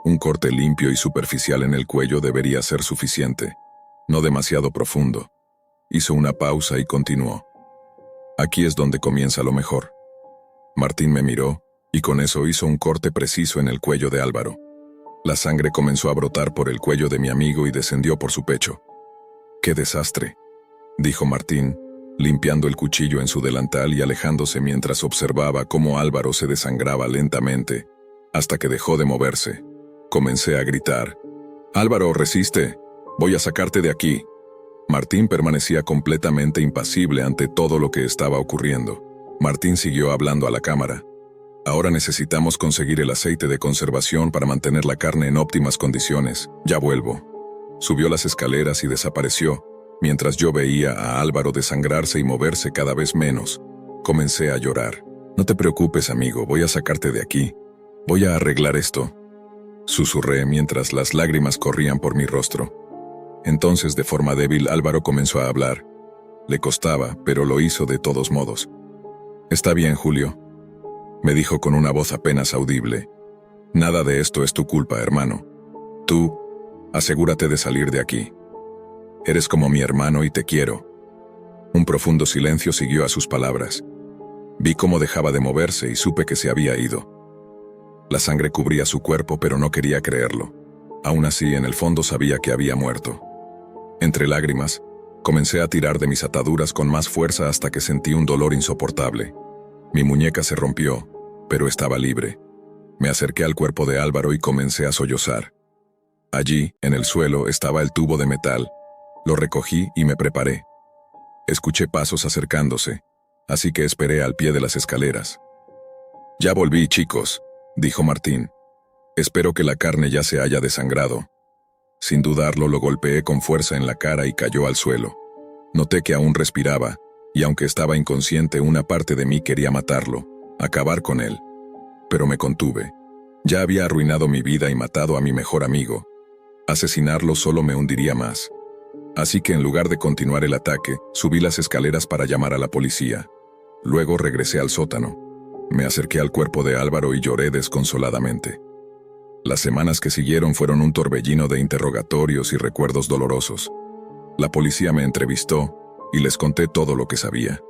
Un corte limpio y superficial en el cuello debería ser suficiente, no demasiado profundo». Hizo una pausa y continuó: «Aquí es donde comienza lo mejor». Martín me miró, y con eso hizo un corte preciso en el cuello de Álvaro. La sangre comenzó a brotar por el cuello de mi amigo y descendió por su pecho. «¡Qué desastre!», dijo Martín, limpiando el cuchillo en su delantal y alejándose mientras observaba cómo Álvaro se desangraba lentamente, hasta que dejó de moverse. Comencé a gritar: «Álvaro, resiste. Voy a sacarte de aquí». Martín permanecía completamente impasible ante todo lo que estaba ocurriendo. Martín siguió hablando a la cámara: «Ahora necesitamos conseguir el aceite de conservación para mantener la carne en óptimas condiciones. Ya vuelvo». Subió las escaleras y desapareció, mientras yo veía a Álvaro desangrarse y moverse cada vez menos. Comencé a llorar. «No te preocupes, amigo, voy a sacarte de aquí. Voy a arreglar esto», susurré mientras las lágrimas corrían por mi rostro. Entonces, de forma débil, Álvaro comenzó a hablar. Le costaba, pero lo hizo de todos modos. «Está bien, Julio», me dijo con una voz apenas audible. «Nada de esto es tu culpa, hermano. Tú, asegúrate de salir de aquí. Eres como mi hermano y te quiero». Un profundo silencio siguió a sus palabras. Vi cómo dejaba de moverse y supe que se había ido. La sangre cubría su cuerpo, pero no quería creerlo. Aún así, en el fondo sabía que había muerto. Entre lágrimas, comencé a tirar de mis ataduras con más fuerza hasta que sentí un dolor insoportable. Mi muñeca se rompió, pero estaba libre. Me acerqué al cuerpo de Álvaro y comencé a sollozar. Allí, en el suelo, estaba el tubo de metal. Lo recogí y me preparé. Escuché pasos acercándose, así que esperé al pie de las escaleras. «Ya volví, chicos», dijo Martín. «Espero que la carne ya se haya desangrado». Sin dudarlo, lo golpeé con fuerza en la cara y cayó al suelo. Noté que aún respiraba, y aunque estaba inconsciente, una parte de mí quería matarlo, acabar con él. Pero me contuve. Ya había arruinado mi vida y matado a mi mejor amigo. Asesinarlo solo me hundiría más. Así que en lugar de continuar el ataque, subí las escaleras para llamar a la policía. Luego regresé al sótano. Me acerqué al cuerpo de Álvaro y lloré desconsoladamente. Las semanas que siguieron fueron un torbellino de interrogatorios y recuerdos dolorosos. La policía me entrevistó y les conté todo lo que sabía.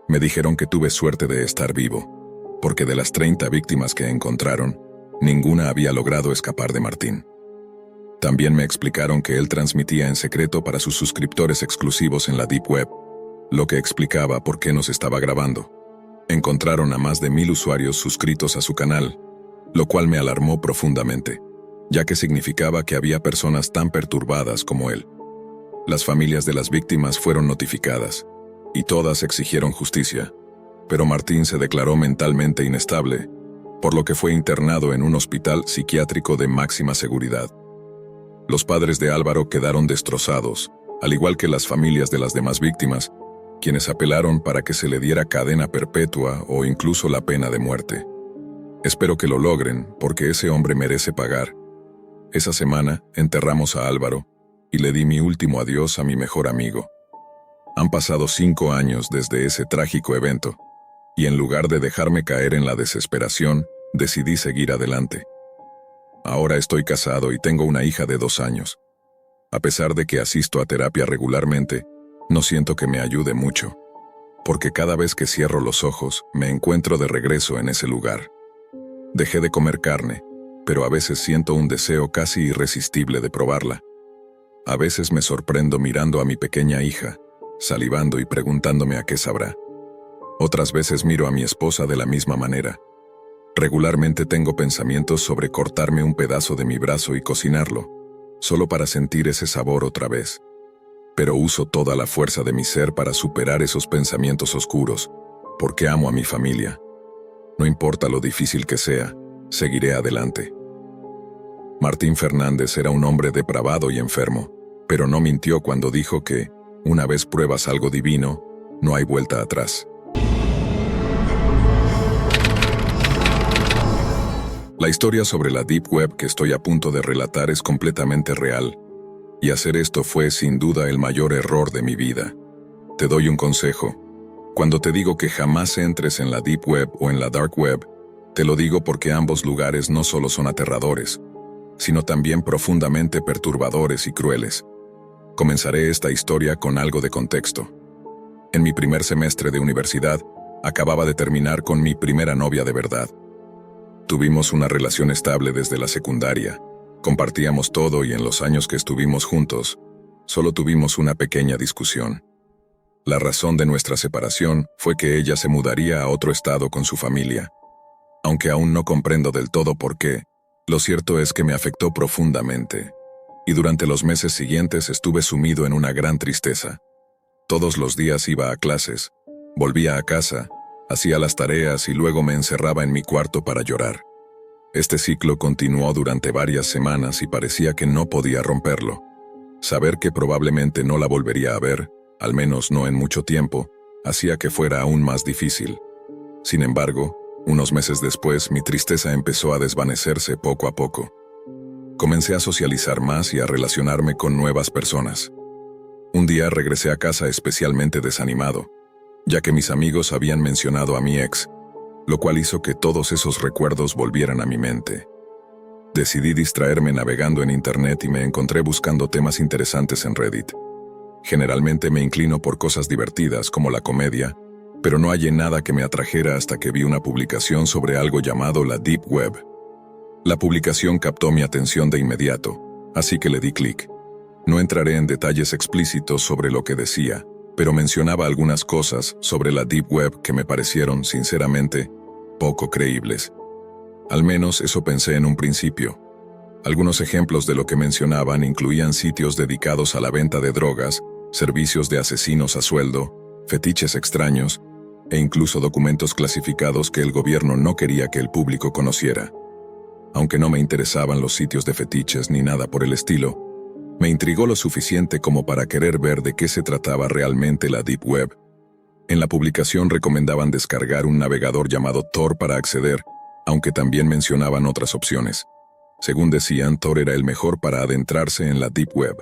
Me dijeron que tuve suerte de estar vivo, porque de las 30 víctimas que encontraron, ninguna había logrado escapar de Martín. También me explicaron que él transmitía en secreto para sus suscriptores exclusivos en la Deep Web, lo que explicaba por qué nos estaba grabando. Encontraron a más de 1000 usuarios suscritos a su canal, lo cual me alarmó profundamente, ya que significaba que había personas tan perturbadas como él. Las familias de las víctimas fueron notificadas, y todas exigieron justicia, pero Martín se declaró mentalmente inestable, por lo que fue internado en un hospital psiquiátrico de máxima seguridad. Los padres de Álvaro quedaron destrozados, al igual que las familias de las demás víctimas, quienes apelaron para que se le diera cadena perpetua o incluso la pena de muerte. Espero que lo logren, porque ese hombre merece pagar. Esa semana enterramos a Álvaro y le di mi último adiós a mi mejor amigo. Han pasado 5 años desde ese trágico evento, y en lugar de dejarme caer en la desesperación, decidí seguir adelante. Ahora estoy casado y tengo una hija de 2 años. A pesar de que asisto a terapia regularmente, no siento que me ayude mucho, porque cada vez que cierro los ojos, me encuentro de regreso en ese lugar. Dejé de comer carne, pero a veces siento un deseo casi irresistible de probarla. A veces me sorprendo mirando a mi pequeña hija, salivando y preguntándome a qué sabrá. Otras veces miro a mi esposa de la misma manera. Regularmente tengo pensamientos sobre cortarme un pedazo de mi brazo y cocinarlo, solo para sentir ese sabor otra vez. Pero uso toda la fuerza de mi ser para superar esos pensamientos oscuros, porque amo a mi familia. No importa lo difícil que sea, seguiré adelante. Martín Fernández era un hombre depravado y enfermo, pero no mintió cuando dijo que, una vez pruebas algo divino, no hay vuelta atrás. La historia sobre la Deep Web que estoy a punto de relatar es completamente real, y hacer esto fue sin duda el mayor error de mi vida. Te doy un consejo. Cuando te digo que jamás entres en la Deep Web o en la Dark Web, te lo digo porque ambos lugares no solo son aterradores, sino también profundamente perturbadores y crueles. Comenzaré esta historia con algo de contexto. En mi primer semestre de universidad, acababa de terminar con mi primera novia de verdad. Tuvimos una relación estable desde la secundaria, compartíamos todo y en los años que estuvimos juntos, solo tuvimos una pequeña discusión. La razón de nuestra separación fue que ella se mudaría a otro estado con su familia. Aunque aún no comprendo del todo por qué, lo cierto es que me afectó profundamente, y durante los meses siguientes estuve sumido en una gran tristeza. Todos los días iba a clases, volvía a casa, hacía las tareas y luego me encerraba en mi cuarto para llorar. Este ciclo continuó durante varias semanas y parecía que no podía romperlo. Saber que probablemente no la volvería a ver, al menos no en mucho tiempo, hacía que fuera aún más difícil. Sin embargo, unos meses después mi tristeza empezó a desvanecerse poco a poco. Comencé a socializar más y a relacionarme con nuevas personas. Un día regresé a casa especialmente desanimado, ya que mis amigos habían mencionado a mi ex, lo cual hizo que todos esos recuerdos volvieran a mi mente. Decidí distraerme navegando en internet y me encontré buscando temas interesantes en Reddit. Generalmente me inclino por cosas divertidas como la comedia, pero no hallé nada que me atrajera hasta que vi una publicación sobre algo llamado la Deep Web. La publicación captó mi atención de inmediato, así que le di clic. No entraré en detalles explícitos sobre lo que decía, pero mencionaba algunas cosas sobre la Deep Web que me parecieron, sinceramente, poco creíbles. Al menos eso pensé en un principio. Algunos ejemplos de lo que mencionaban incluían sitios dedicados a la venta de drogas, servicios de asesinos a sueldo, fetiches extraños, e incluso documentos clasificados que el gobierno no quería que el público conociera. Aunque no me interesaban los sitios de fetiches ni nada por el estilo, me intrigó lo suficiente como para querer ver de qué se trataba realmente la Deep Web. En la publicación recomendaban descargar un navegador llamado Tor para acceder, aunque también mencionaban otras opciones. Según decían, Tor era el mejor para adentrarse en la Deep Web.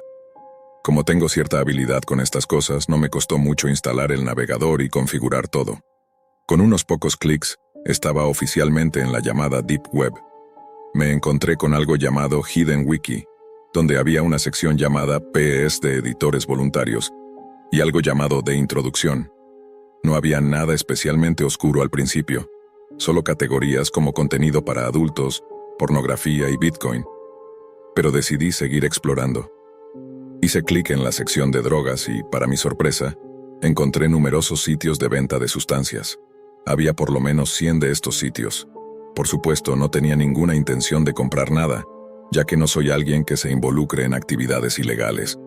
Como tengo cierta habilidad con estas cosas, no me costó mucho instalar el navegador y configurar todo. Con unos pocos clics, estaba oficialmente en la llamada Deep Web. Me encontré con algo llamado Hidden Wiki, donde había una sección llamada PS de editores voluntarios y algo llamado de introducción. No había nada especialmente oscuro al principio, solo categorías como contenido para adultos, pornografía y Bitcoin. Pero decidí seguir explorando. Hice clic en la sección de drogas y, para mi sorpresa, encontré numerosos sitios de venta de sustancias. Había por lo menos 100 de estos sitios. Por supuesto, no tenía ninguna intención de comprar nada, ya que no soy alguien que se involucre en actividades ilegales.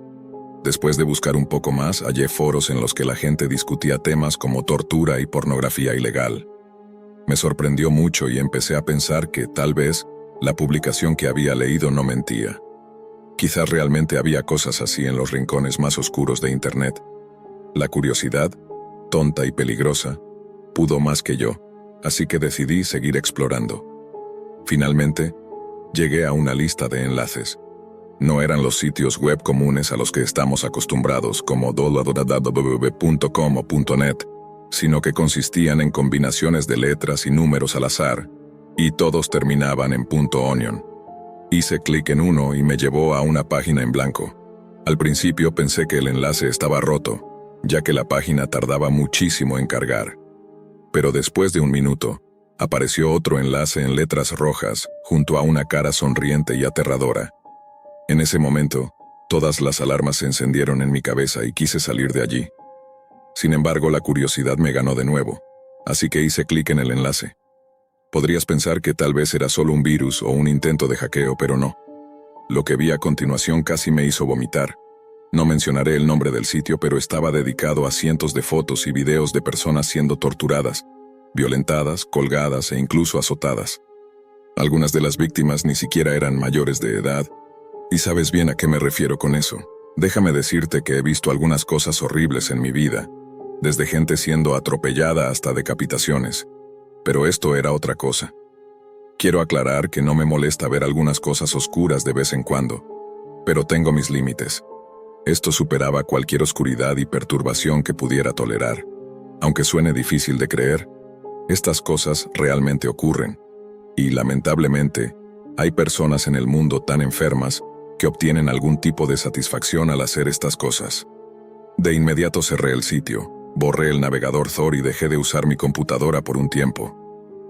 Después de buscar un poco más, hallé foros en los que la gente discutía temas como tortura y pornografía ilegal. Me sorprendió mucho y empecé a pensar que, tal vez, la publicación que había leído no mentía. Quizás realmente había cosas así en los rincones más oscuros de Internet. La curiosidad, tonta y peligrosa, pudo más que yo, así que decidí seguir explorando. Finalmente, llegué a una lista de enlaces. No eran los sitios web comunes a los que estamos acostumbrados como www.com o .net, sino que consistían en combinaciones de letras y números al azar, y todos terminaban en .onion. Hice clic en uno y me llevó a una página en blanco. Al principio pensé que el enlace estaba roto, ya que la página tardaba muchísimo en cargar. Pero después de un minuto, Apareció otro enlace en letras rojas, junto a una cara sonriente y aterradora. En ese momento, todas las alarmas se encendieron en mi cabeza y quise salir de allí. Sin embargo, la curiosidad me ganó de nuevo, así que hice clic en el enlace. Podrías pensar que tal vez era solo un virus o un intento de hackeo, pero no. Lo que vi a continuación casi me hizo vomitar. No mencionaré el nombre del sitio, pero estaba dedicado a cientos de fotos y videos de personas siendo torturadas, violentadas, colgadas e incluso azotadas. Algunas de las víctimas ni siquiera eran mayores de edad, y sabes bien a qué me refiero con eso. Déjame decirte que he visto algunas cosas horribles en mi vida, desde gente siendo atropellada hasta decapitaciones, pero esto era otra cosa. Quiero aclarar que no me molesta ver algunas cosas oscuras de vez en cuando, pero tengo mis límites. Esto superaba cualquier oscuridad y perturbación que pudiera tolerar. Aunque suene difícil de creer, estas cosas realmente ocurren, y lamentablemente, hay personas en el mundo tan enfermas que obtienen algún tipo de satisfacción al hacer estas cosas. De inmediato cerré el sitio, borré el navegador Tor y dejé de usar mi computadora por un tiempo.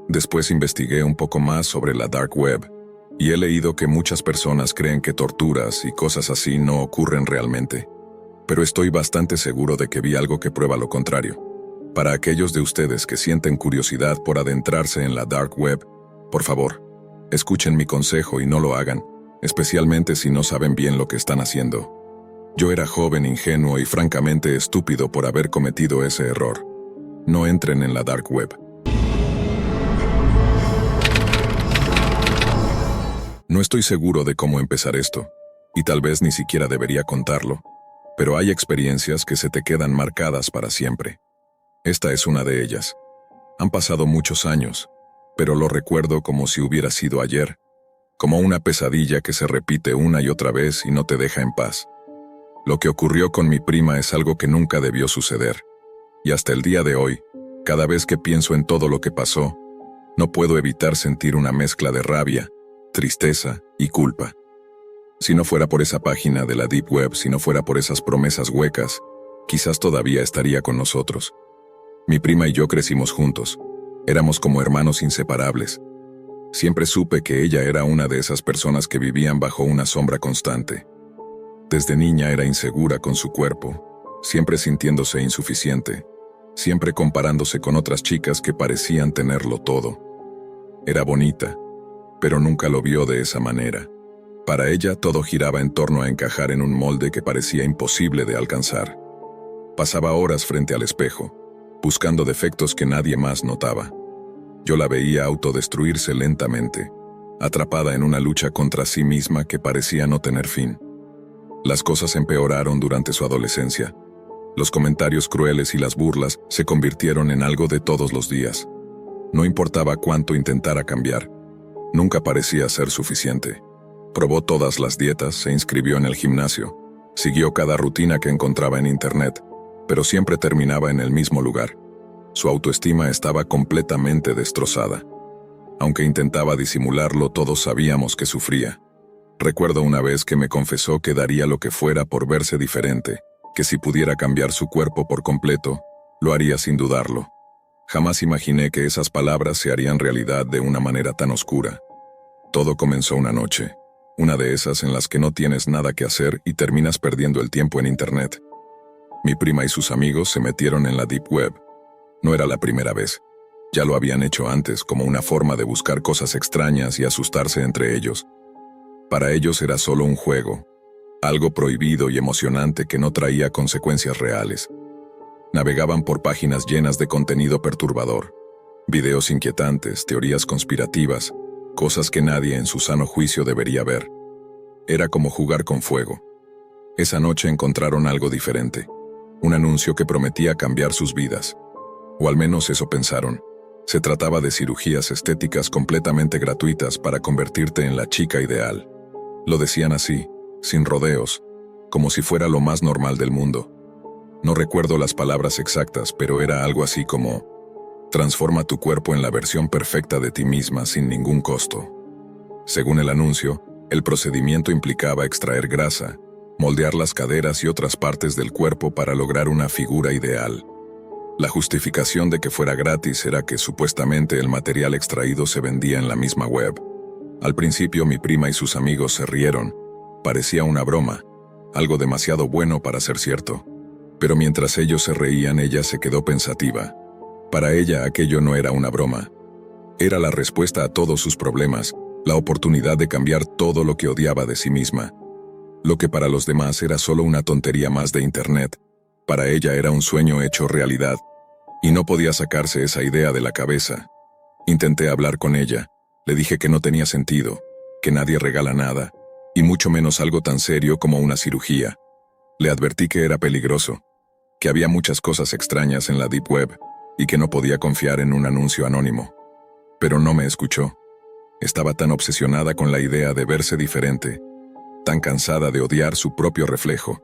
Después investigué un poco más sobre la Dark Web, y he leído que muchas personas creen que torturas y cosas así no ocurren realmente. Pero estoy bastante seguro de que vi algo que prueba lo contrario. Para aquellos de ustedes que sienten curiosidad por adentrarse en la Dark Web, por favor, escuchen mi consejo y no lo hagan, especialmente si no saben bien lo que están haciendo. Yo era joven, ingenuo y francamente estúpido por haber cometido ese error. No entren en la Dark Web. No estoy seguro de cómo empezar esto, y tal vez ni siquiera debería contarlo, pero hay experiencias que se te quedan marcadas para siempre. Esta es una de ellas. Han pasado muchos años, pero lo recuerdo como si hubiera sido ayer, como una pesadilla que se repite una y otra vez y no te deja en paz. Lo que ocurrió con mi prima es algo que nunca debió suceder, y hasta el día de hoy, cada vez que pienso en todo lo que pasó, no puedo evitar sentir una mezcla de rabia, tristeza y culpa. Si no fuera por esa página de la Deep Web, si no fuera por esas promesas huecas, quizás todavía estaría con nosotros. Mi prima y yo crecimos juntos. Éramos como hermanos inseparables. Siempre supe que ella era una de esas personas que vivían bajo una sombra constante. Desde niña era insegura con su cuerpo, siempre sintiéndose insuficiente, siempre comparándose con otras chicas que parecían tenerlo todo. Era bonita, pero nunca lo vio de esa manera. Para ella todo giraba en torno a encajar en un molde que parecía imposible de alcanzar. Pasaba horas frente al espejo, buscando defectos que nadie más notaba. Yo la veía autodestruirse lentamente, atrapada en una lucha contra sí misma que parecía no tener fin. Las cosas empeoraron durante su adolescencia. Los comentarios crueles y las burlas se convirtieron en algo de todos los días. No importaba cuánto intentara cambiar, nunca parecía ser suficiente. Probó todas las dietas, se inscribió en el gimnasio, siguió cada rutina que encontraba en internet, pero siempre terminaba en el mismo lugar. Su autoestima estaba completamente destrozada. Aunque intentaba disimularlo, todos sabíamos que sufría. Recuerdo una vez que me confesó que daría lo que fuera por verse diferente, que si pudiera cambiar su cuerpo por completo, lo haría sin dudarlo. Jamás imaginé que esas palabras se harían realidad de una manera tan oscura. Todo comenzó una noche, una de esas en las que no tienes nada que hacer y terminas perdiendo el tiempo en internet. Mi prima y sus amigos se metieron en la Deep Web. No era la primera vez. Ya lo habían hecho antes como una forma de buscar cosas extrañas y asustarse entre ellos. Para ellos era solo un juego, algo prohibido y emocionante que no traía consecuencias reales. Navegaban por páginas llenas de contenido perturbador, videos inquietantes, teorías conspirativas, cosas que nadie en su sano juicio debería ver. Era como jugar con fuego. Esa noche encontraron algo diferente, un anuncio que prometía cambiar sus vidas. O al menos eso pensaron. Se trataba de cirugías estéticas completamente gratuitas para convertirte en la chica ideal. Lo decían así, sin rodeos, como si fuera lo más normal del mundo. No recuerdo las palabras exactas, pero era algo así como: transforma tu cuerpo en la versión perfecta de ti misma sin ningún costo. Según el anuncio, el procedimiento implicaba extraer grasa, moldear las caderas y otras partes del cuerpo para lograr una figura ideal. La justificación de que fuera gratis era que supuestamente el material extraído se vendía en la misma web. Al principio mi prima y sus amigos se rieron. Parecía una broma, algo demasiado bueno para ser cierto. Pero mientras ellos se reían, ella se quedó pensativa. Para ella aquello no era una broma. Era la respuesta a todos sus problemas, la oportunidad de cambiar todo lo que odiaba de sí misma. Lo que para los demás era solo una tontería más de Internet, para ella era un sueño hecho realidad, y no podía sacarse esa idea de la cabeza. Intenté hablar con ella, le dije que no tenía sentido, que nadie regala nada, y mucho menos algo tan serio como una cirugía. Le advertí que era peligroso, que había muchas cosas extrañas en la Deep Web, y que no podía confiar en un anuncio anónimo. Pero no me escuchó. Estaba tan obsesionada con la idea de verse diferente, tan cansada de odiar su propio reflejo,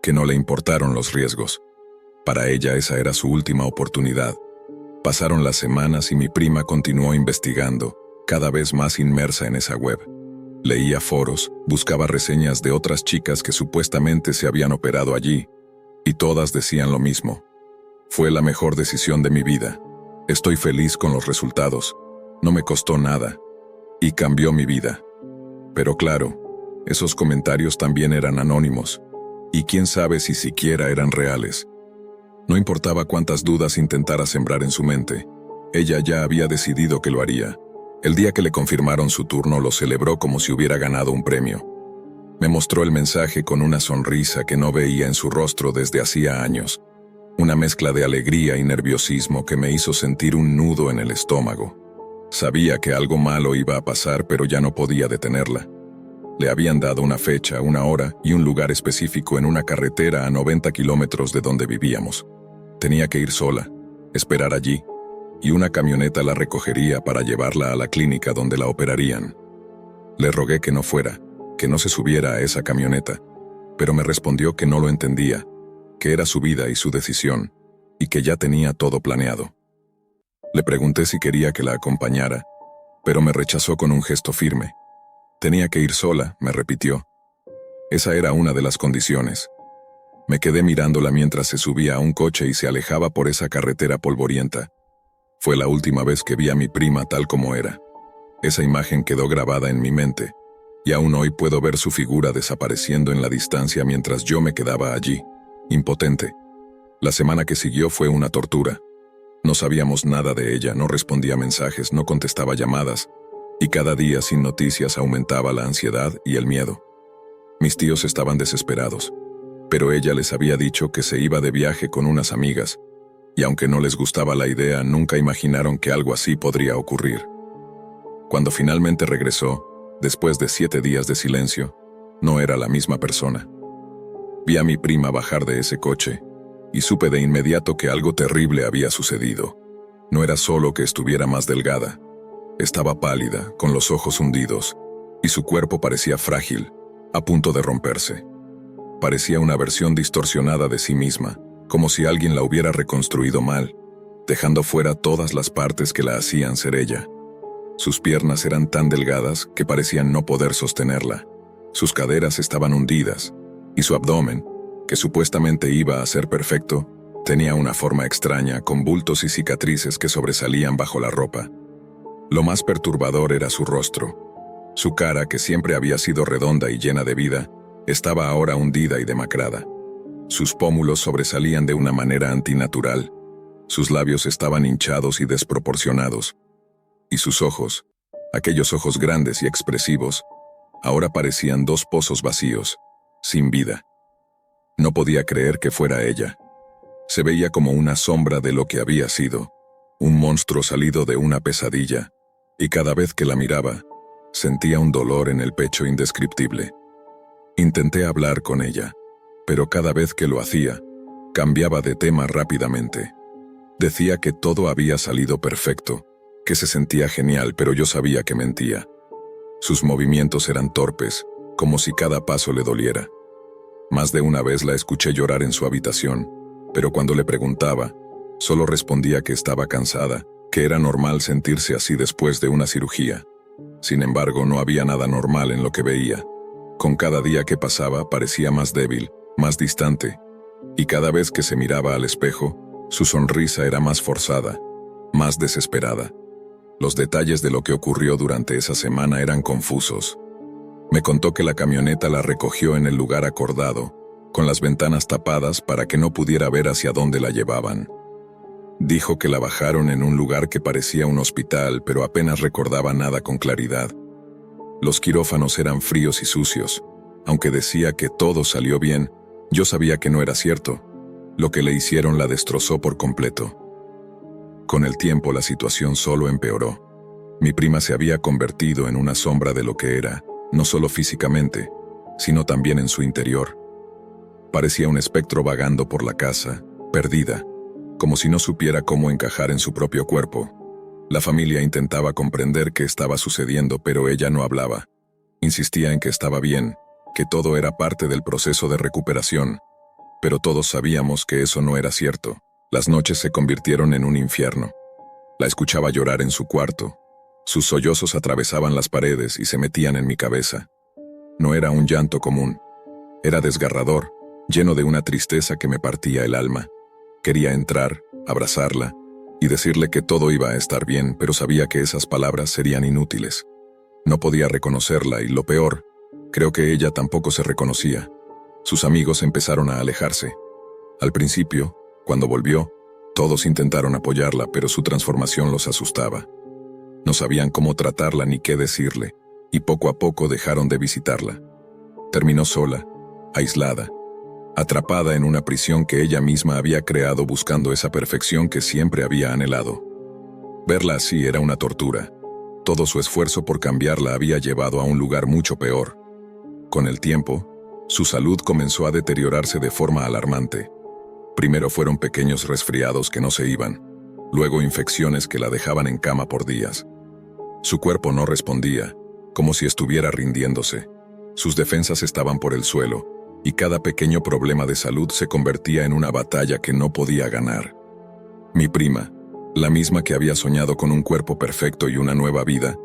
que no le importaron los riesgos. Para ella esa era su última oportunidad. Pasaron las semanas y mi prima continuó investigando, cada vez más inmersa en esa web. Leía foros, buscaba reseñas de otras chicas que supuestamente se habían operado allí, y todas decían lo mismo. Fue la mejor decisión de mi vida. Estoy feliz con los resultados. No me costó nada. Y cambió mi vida. Pero claro, esos comentarios también eran anónimos. Y quién sabe si siquiera eran reales. No importaba cuántas dudas intentara sembrar en su mente, ella ya había decidido que lo haría. El día que le confirmaron su turno lo celebró como si hubiera ganado un premio. Me mostró el mensaje con una sonrisa que no veía en su rostro desde hacía años. Una mezcla de alegría y nerviosismo que me hizo sentir un nudo en el estómago. Sabía que algo malo iba a pasar, pero ya no podía detenerla. Le habían dado una fecha, una hora y un lugar específico en una carretera a 90 kilómetros de donde vivíamos. Tenía que ir sola, esperar allí, y una camioneta la recogería para llevarla a la clínica donde la operarían. Le rogué que no fuera, que no se subiera a esa camioneta, pero me respondió que no lo entendía, que era su vida y su decisión, y que ya tenía todo planeado. Le pregunté si quería que la acompañara, pero me rechazó con un gesto firme. Tenía que ir sola, me repitió. Esa era una de las condiciones. Me quedé mirándola mientras se subía a un coche y se alejaba por esa carretera polvorienta. Fue la última vez que vi a mi prima tal como era. Esa imagen quedó grabada en mi mente, y aún hoy puedo ver su figura desapareciendo en la distancia mientras yo me quedaba allí, impotente. La semana que siguió fue una tortura. No sabíamos nada de ella, no respondía mensajes, no contestaba llamadas, y cada día sin noticias aumentaba la ansiedad y el miedo. Mis tíos estaban desesperados, pero ella les había dicho que se iba de viaje con unas amigas, y aunque no les gustaba la idea, nunca imaginaron que algo así podría ocurrir. Cuando finalmente regresó, después de 7 días de silencio, no era la misma persona. Vi a mi prima bajar de ese coche, y supe de inmediato que algo terrible había sucedido. No era solo que estuviera más delgada. Estaba pálida, con los ojos hundidos, y su cuerpo parecía frágil, a punto de romperse. Parecía una versión distorsionada de sí misma, como si alguien la hubiera reconstruido mal, dejando fuera todas las partes que la hacían ser ella. Sus piernas eran tan delgadas que parecían no poder sostenerla. Sus caderas estaban hundidas, y su abdomen, que supuestamente iba a ser perfecto, tenía una forma extraña, con bultos y cicatrices que sobresalían bajo la ropa. Lo más perturbador era su rostro. Su cara, que siempre había sido redonda y llena de vida, estaba ahora hundida y demacrada. Sus pómulos sobresalían de una manera antinatural. Sus labios estaban hinchados y desproporcionados. Y sus ojos, aquellos ojos grandes y expresivos, ahora parecían 2 pozos vacíos, sin vida. No podía creer que fuera ella. Se veía como una sombra de lo que había sido, un monstruo salido de una pesadilla, y cada vez que la miraba, sentía un dolor en el pecho indescriptible. Intenté hablar con ella, pero cada vez que lo hacía, cambiaba de tema rápidamente. Decía que todo había salido perfecto, que se sentía genial, pero yo sabía que mentía. Sus movimientos eran torpes, como si cada paso le doliera. Más de una vez la escuché llorar en su habitación, pero cuando le preguntaba, solo respondía que estaba cansada, que era normal sentirse así después de una cirugía. Sin embargo, no había nada normal en lo que veía. Con cada día que pasaba parecía más débil, más distante, y cada vez que se miraba al espejo, Su sonrisa era más forzada, más desesperada. Los detalles de lo que ocurrió durante esa semana eran confusos. Me contó que la camioneta la recogió en el lugar acordado, con las ventanas tapadas para que no pudiera ver hacia dónde la llevaban. Dijo que la bajaron en un lugar que parecía un hospital, pero apenas recordaba nada con claridad. Los quirófanos eran fríos y sucios. Aunque decía que todo salió bien, yo sabía que no era cierto. Lo que le hicieron la destrozó por completo. Con el tiempo la situación solo empeoró. Mi prima se había convertido en una sombra de lo que era, no solo físicamente, sino también en su interior. Parecía un espectro vagando por la casa, perdida, como si no supiera cómo encajar en su propio cuerpo. La familia intentaba comprender qué estaba sucediendo, pero ella no hablaba. Insistía en que estaba bien, que todo era parte del proceso de recuperación, pero todos sabíamos que eso no era cierto. Las noches se convirtieron en un infierno. La escuchaba llorar en su cuarto. Sus sollozos atravesaban las paredes y se metían en mi cabeza. No era un llanto común. Era desgarrador, lleno de una tristeza que me partía el alma. Quería entrar, abrazarla y decirle que todo iba a estar bien, pero sabía que esas palabras serían inútiles. No podía reconocerla y lo peor, creo que ella tampoco se reconocía. Sus amigos empezaron a alejarse. Al principio, cuando volvió, todos intentaron apoyarla, pero su transformación los asustaba. No sabían cómo tratarla ni qué decirle, y poco a poco dejaron de visitarla. Terminó sola, aislada, atrapada en una prisión que ella misma había creado buscando esa perfección que siempre había anhelado. Verla así era una tortura. Todo su esfuerzo por cambiarla había llevado a un lugar mucho peor. Con el tiempo, su salud comenzó a deteriorarse de forma alarmante. Primero fueron pequeños resfriados que no se iban, luego infecciones que la dejaban en cama por días. Su cuerpo no respondía, como si estuviera rindiéndose. Sus defensas estaban por el suelo, y cada pequeño problema de salud se convertía en una batalla que no podía ganar. Mi prima, la misma que había soñado con un cuerpo perfecto y una nueva vida,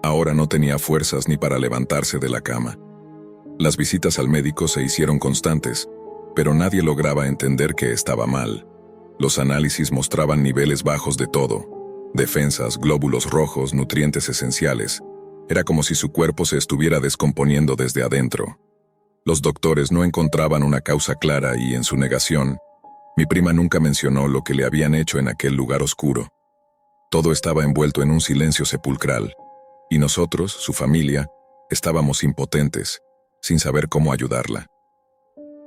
ahora no tenía fuerzas ni para levantarse de la cama. Las visitas al médico se hicieron constantes, pero nadie lograba entender que estaba mal. Los análisis mostraban niveles bajos de todo: defensas, glóbulos rojos, nutrientes esenciales. Era como si su cuerpo se estuviera descomponiendo desde adentro. Los doctores no encontraban una causa clara y, en su negación, mi prima nunca mencionó lo que le habían hecho en aquel lugar oscuro. Todo estaba envuelto en un silencio sepulcral, y nosotros, su familia, estábamos impotentes, sin saber cómo ayudarla.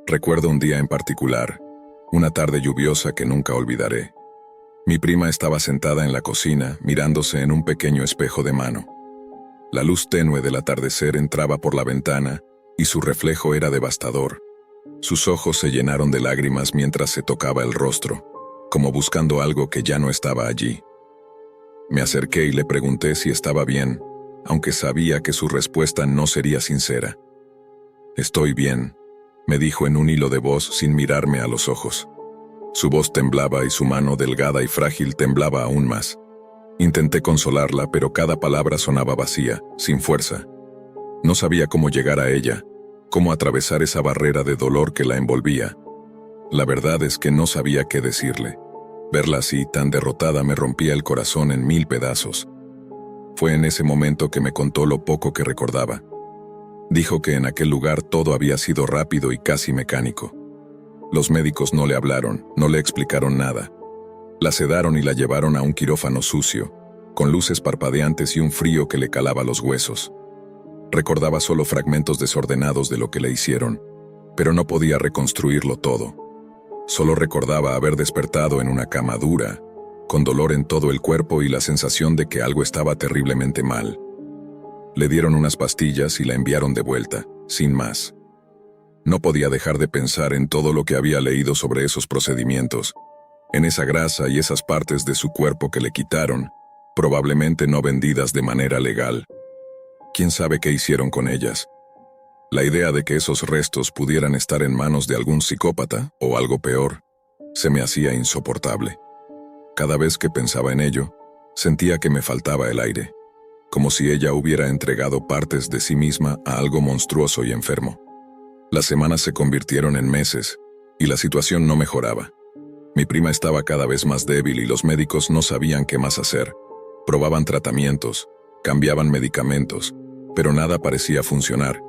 Recuerdo un día en particular, una tarde lluviosa que nunca olvidaré. Mi prima estaba sentada en la cocina, mirándose en un pequeño espejo de mano. La luz tenue del atardecer entraba por la ventana, y su reflejo era devastador. Sus ojos se llenaron de lágrimas mientras se tocaba el rostro, como buscando algo que ya no estaba allí. Me acerqué y le pregunté si estaba bien, aunque sabía que su respuesta no sería sincera. «Estoy bien», me dijo en un hilo de voz sin mirarme a los ojos. Su voz temblaba y su mano delgada y frágil temblaba aún más. Intenté consolarla, pero cada palabra sonaba vacía, sin fuerza. No sabía cómo llegar a ella, cómo atravesar esa barrera de dolor que la envolvía. La verdad es que no sabía qué decirle. Verla así, tan derrotada, me rompía el corazón en 1000 pedazos. Fue en ese momento que me contó lo poco que recordaba. Dijo que en aquel lugar todo había sido rápido y casi mecánico. Los médicos no le hablaron, no le explicaron nada. La sedaron y la llevaron a un quirófano sucio, con luces parpadeantes y un frío que le calaba los huesos. Recordaba solo fragmentos desordenados de lo que le hicieron, pero no podía reconstruirlo todo. Solo recordaba haber despertado en una cama dura, con dolor en todo el cuerpo y la sensación de que algo estaba terriblemente mal. Le dieron unas pastillas y la enviaron de vuelta, sin más. No podía dejar de pensar en todo lo que había leído sobre esos procedimientos, en esa grasa y esas partes de su cuerpo que le quitaron, probablemente no vendidas de manera legal. ¿Quién sabe qué hicieron con ellas? La idea de que esos restos pudieran estar en manos de algún psicópata, o algo peor, se me hacía insoportable. Cada vez que pensaba en ello, sentía que me faltaba el aire, como si ella hubiera entregado partes de sí misma a algo monstruoso y enfermo. Las semanas se convirtieron en meses, y la situación no mejoraba. Mi prima estaba cada vez más débil y los médicos no sabían qué más hacer. Probaban tratamientos, cambiaban medicamentos, pero nada parecía funcionar.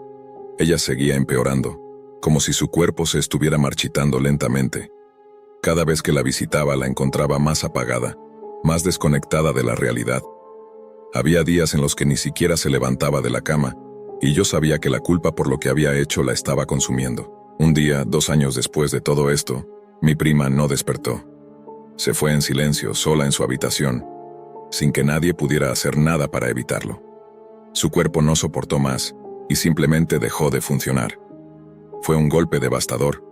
Ella seguía empeorando, como si su cuerpo se estuviera marchitando lentamente. Cada vez que la visitaba la encontraba más apagada, más desconectada de la realidad. Había días en los que ni siquiera se levantaba de la cama, y yo sabía que la culpa por lo que había hecho la estaba consumiendo. Un día, 2 años después de todo esto, mi prima no despertó. Se fue en silencio, sola en su habitación, sin que nadie pudiera hacer nada para evitarlo. Su cuerpo no soportó más, y simplemente dejó de funcionar. Fue un golpe devastador,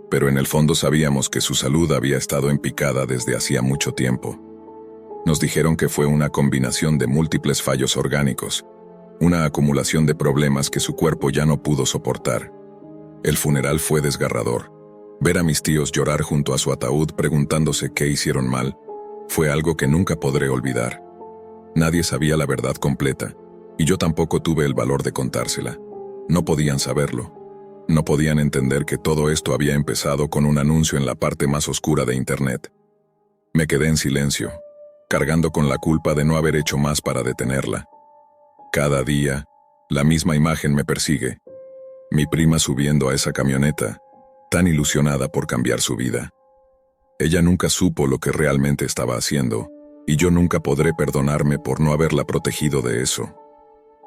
pero en el fondo sabíamos que su salud había estado en picada desde hacía mucho tiempo. Nos dijeron que fue una combinación de múltiples fallos orgánicos, una acumulación de problemas que su cuerpo ya no pudo soportar. El funeral fue desgarrador. Ver a mis tíos llorar junto a su ataúd preguntándose qué hicieron mal, fue algo que nunca podré olvidar. Nadie sabía la verdad completa, y yo tampoco tuve el valor de contársela. No podían saberlo. No podían entender que todo esto había empezado con un anuncio en la parte más oscura de Internet. Me quedé en silencio, cargando con la culpa de no haber hecho más para detenerla. Cada día, la misma imagen me persigue. Mi prima subiendo a esa camioneta, tan ilusionada por cambiar su vida. Ella nunca supo lo que realmente estaba haciendo, y yo nunca podré perdonarme por no haberla protegido de eso.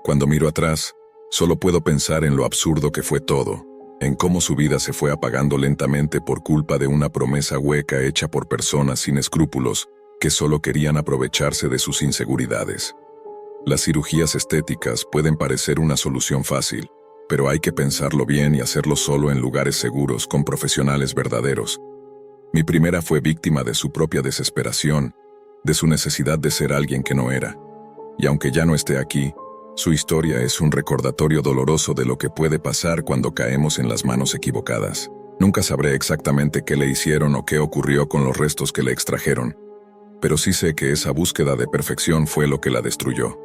Cuando miro atrás, solo puedo pensar en lo absurdo que fue todo, en cómo su vida se fue apagando lentamente por culpa de una promesa hueca hecha por personas sin escrúpulos que solo querían aprovecharse de sus inseguridades. Las cirugías estéticas pueden parecer una solución fácil, pero hay que pensarlo bien y hacerlo solo en lugares seguros con profesionales verdaderos. Mi primera fue víctima de su propia desesperación, de su necesidad de ser alguien que no era. Y aunque ya no esté aquí, su historia es un recordatorio doloroso de lo que puede pasar cuando caemos en las manos equivocadas. Nunca sabré exactamente qué le hicieron o qué ocurrió con los restos que le extrajeron, pero sí sé que esa búsqueda de perfección fue lo que la destruyó.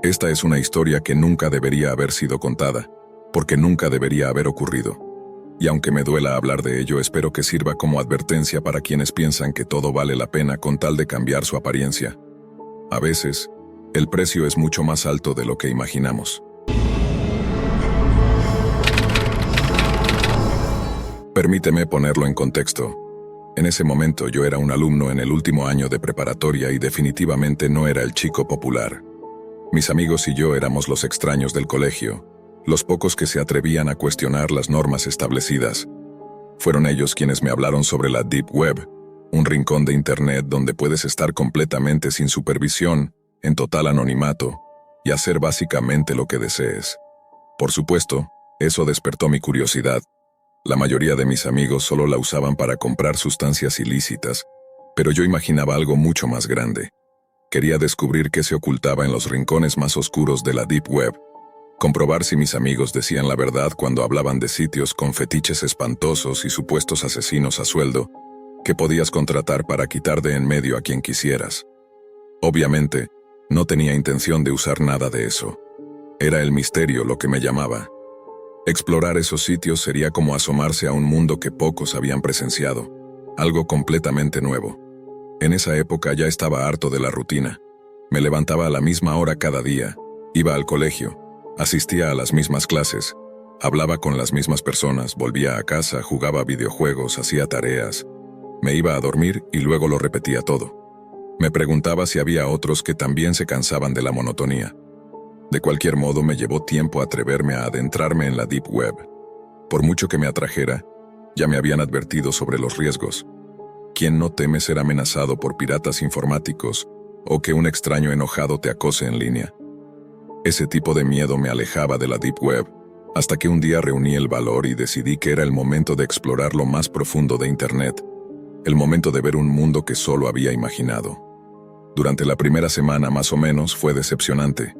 Esta es una historia que nunca debería haber sido contada, porque nunca debería haber ocurrido. Y aunque me duela hablar de ello, espero que sirva como advertencia para quienes piensan que todo vale la pena con tal de cambiar su apariencia. A veces, el precio es mucho más alto de lo que imaginamos. Permíteme ponerlo en contexto. En ese momento yo era un alumno en el último año de preparatoria y definitivamente no era el chico popular. Mis amigos y yo éramos los extraños del colegio, los pocos que se atrevían a cuestionar las normas establecidas. Fueron ellos quienes me hablaron sobre la Deep Web, un rincón de Internet donde puedes estar completamente sin supervisión, en total anonimato, y hacer básicamente lo que desees. Por supuesto, eso despertó mi curiosidad. La mayoría de mis amigos solo la usaban para comprar sustancias ilícitas, pero yo imaginaba algo mucho más grande. Quería descubrir qué se ocultaba en los rincones más oscuros de la Deep Web, comprobar si mis amigos decían la verdad cuando hablaban de sitios con fetiches espantosos y supuestos asesinos a sueldo, que podías contratar para quitar de en medio a quien quisieras. Obviamente, no tenía intención de usar nada de eso. Era el misterio lo que me llamaba. Explorar esos sitios sería como asomarse a un mundo que pocos habían presenciado, algo completamente nuevo. En esa época ya estaba harto de la rutina. Me levantaba a la misma hora cada día, iba al colegio, asistía a las mismas clases, hablaba con las mismas personas, volvía a casa, jugaba videojuegos, hacía tareas, me iba a dormir y luego lo repetía todo. Me preguntaba si había otros que también se cansaban de la monotonía. De cualquier modo, me llevó tiempo atreverme a adentrarme en la Deep Web. Por mucho que me atrajera, ya me habían advertido sobre los riesgos. ¿Quién no teme ser amenazado por piratas informáticos o que un extraño enojado te acose en línea? Ese tipo de miedo me alejaba de la Deep Web, hasta que un día reuní el valor y decidí que era el momento de explorar lo más profundo de Internet, el momento de ver un mundo que solo había imaginado. Durante la primera semana más o menos fue decepcionante.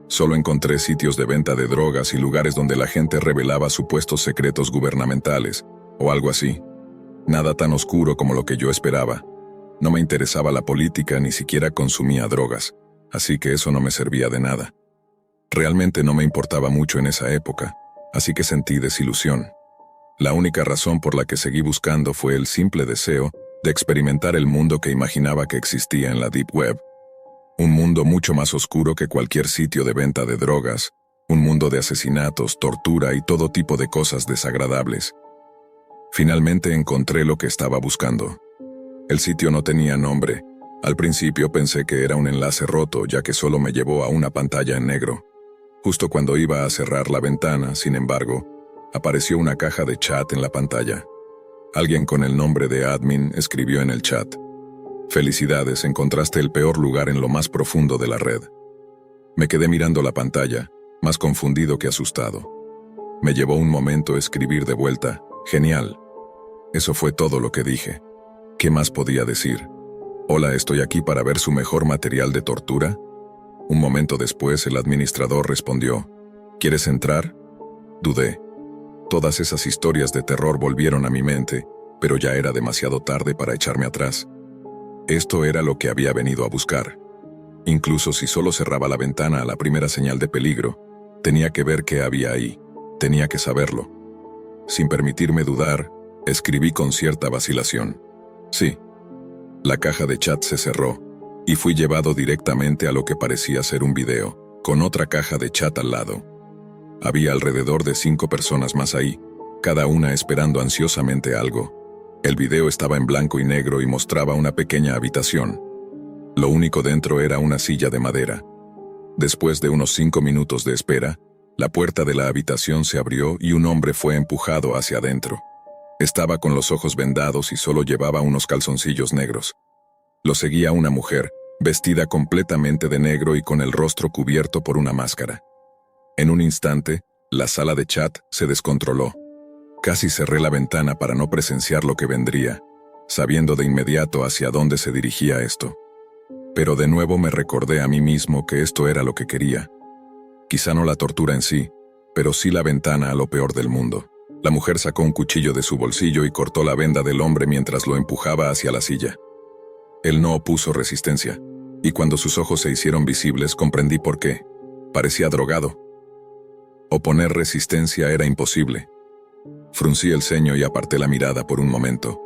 Solo encontré sitios de venta de drogas y lugares donde la gente revelaba supuestos secretos gubernamentales, o algo así. Nada tan oscuro como lo que yo esperaba. No me interesaba la política, ni siquiera consumía drogas, así que eso no me servía de nada. Realmente no me importaba mucho en esa época, así que sentí desilusión. La única razón por la que seguí buscando fue el simple deseo de experimentar el mundo que imaginaba que existía en la Deep Web. Un mundo mucho más oscuro que cualquier sitio de venta de drogas, un mundo de asesinatos, tortura y todo tipo de cosas desagradables. Finalmente encontré lo que estaba buscando. El sitio no tenía nombre. Al principio pensé que era un enlace roto, ya que solo me llevó a una pantalla en negro. Justo cuando iba a cerrar la ventana, sin embargo, apareció una caja de chat en la pantalla. Alguien con el nombre de admin escribió en el chat: «Felicidades, encontraste el peor lugar en lo más profundo de la red». Me quedé mirando la pantalla, más confundido que asustado. Me llevó un momento escribir de vuelta: «Genial». Eso fue todo lo que dije. ¿Qué más podía decir? «Hola, estoy aquí para ver su mejor material de tortura». Un momento después el administrador respondió: «¿Quieres entrar?». Dudé. Todas esas historias de terror volvieron a mi mente, pero ya era demasiado tarde para echarme atrás. Esto era lo que había venido a buscar. Incluso si solo cerraba la ventana a la primera señal de peligro, tenía que ver qué había ahí. Tenía que saberlo. Sin permitirme dudar, escribí con cierta vacilación: «Sí». La caja de chat se cerró, y fui llevado directamente a lo que parecía ser un video, con otra caja de chat al lado. Había alrededor de 5 personas más ahí, cada una esperando ansiosamente algo. El video estaba en blanco y negro y mostraba una pequeña habitación. Lo único dentro era una silla de madera. Después de unos 5 minutos de espera, la puerta de la habitación se abrió y un hombre fue empujado hacia adentro. Estaba con los ojos vendados y solo llevaba unos calzoncillos negros. Lo seguía una mujer, vestida completamente de negro y con el rostro cubierto por una máscara. En un instante, la sala de chat se descontroló. Casi cerré la ventana para no presenciar lo que vendría, sabiendo de inmediato hacia dónde se dirigía esto. Pero de nuevo me recordé a mí mismo que esto era lo que quería. Quizá no la tortura en sí, pero sí la ventana a lo peor del mundo. La mujer sacó un cuchillo de su bolsillo y cortó la venda del hombre mientras lo empujaba hacia la silla. Él no opuso resistencia, y cuando sus ojos se hicieron visibles comprendí por qué. Parecía drogado. Oponer resistencia era imposible. Fruncí el ceño y aparté la mirada por un momento.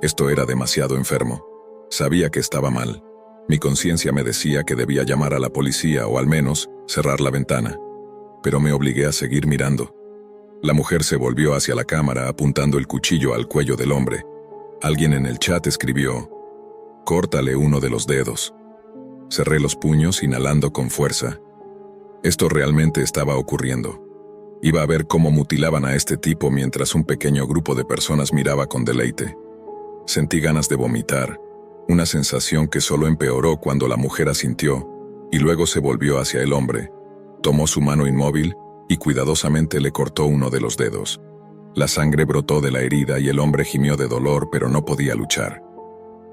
Esto era demasiado enfermo. Sabía que estaba mal. Mi conciencia me decía que debía llamar a la policía o al menos cerrar la ventana. Pero me obligué a seguir mirando. La mujer se volvió hacia la cámara apuntando el cuchillo al cuello del hombre. Alguien en el chat escribió: «Córtale uno de los dedos». Cerré los puños inhalando con fuerza. Esto realmente estaba ocurriendo. Iba a ver cómo mutilaban a este tipo mientras un pequeño grupo de personas miraba con deleite. Sentí ganas de vomitar, una sensación que solo empeoró cuando la mujer asintió, y luego se volvió hacia el hombre. Tomó su mano inmóvil y cuidadosamente le cortó uno de los dedos. La sangre brotó de la herida y el hombre gimió de dolor, pero no podía luchar.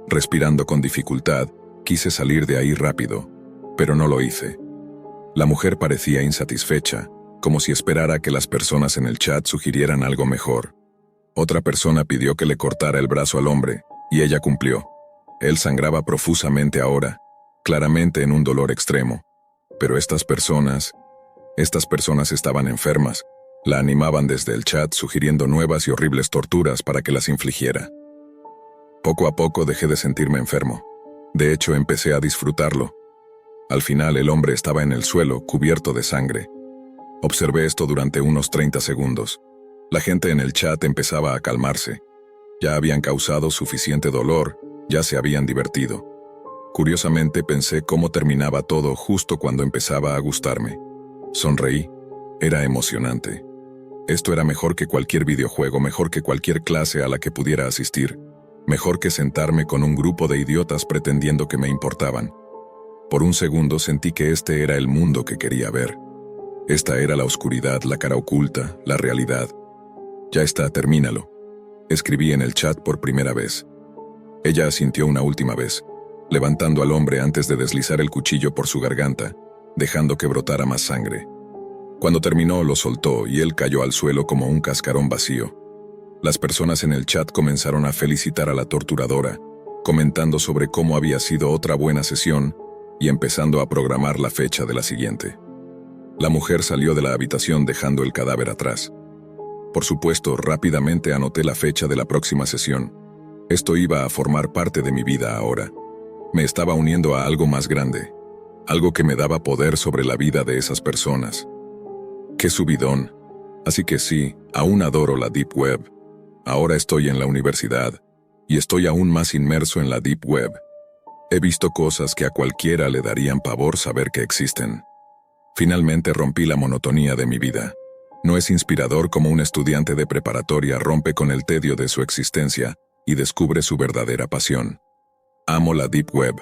Respirando con dificultad, quise salir de ahí rápido, pero no lo hice. La mujer parecía insatisfecha, como si esperara que las personas en el chat sugirieran algo mejor. Otra persona pidió que le cortara el brazo al hombre, y ella cumplió. Él sangraba profusamente ahora, claramente en un dolor extremo. Pero estas personas estaban enfermas. La animaban desde el chat sugiriendo nuevas y horribles torturas para que las infligiera. Poco a poco dejé de sentirme enfermo. De hecho, empecé a disfrutarlo. Al final el hombre estaba en el suelo, cubierto de sangre. Observé esto durante unos 30 segundos. La gente en el chat empezaba a calmarse. Ya habían causado suficiente dolor, ya se habían divertido. Curiosamente pensé cómo terminaba todo justo cuando empezaba a gustarme. Sonreí. Era emocionante. Esto era mejor que cualquier videojuego, mejor que cualquier clase a la que pudiera asistir, mejor que sentarme con un grupo de idiotas pretendiendo que me importaban. Por un segundo sentí que este era el mundo que quería ver. Esta era la oscuridad, la cara oculta, la realidad. Ya está, termínalo. Escribí en el chat por primera vez. Ella asintió una última vez, levantando al hombre antes de deslizar el cuchillo por su garganta, dejando que brotara más sangre. Cuando terminó, lo soltó y él cayó al suelo como un cascarón vacío. Las personas en el chat comenzaron a felicitar a la torturadora, comentando sobre cómo había sido otra buena sesión y empezando a programar la fecha de la siguiente. La mujer salió de la habitación dejando el cadáver atrás. Por supuesto, rápidamente anoté la fecha de la próxima sesión. Esto iba a formar parte de mi vida ahora. Me estaba uniendo a algo más grande, algo que me daba poder sobre la vida de esas personas. ¡Qué subidón! Así que sí, aún adoro la Deep Web. Ahora estoy en la universidad, y estoy aún más inmerso en la Deep Web. He visto cosas que a cualquiera le darían pavor saber que existen. Finalmente rompí la monotonía de mi vida. No es inspirador como un estudiante de preparatoria rompe con el tedio de su existencia y descubre su verdadera pasión. Amo la Deep Web.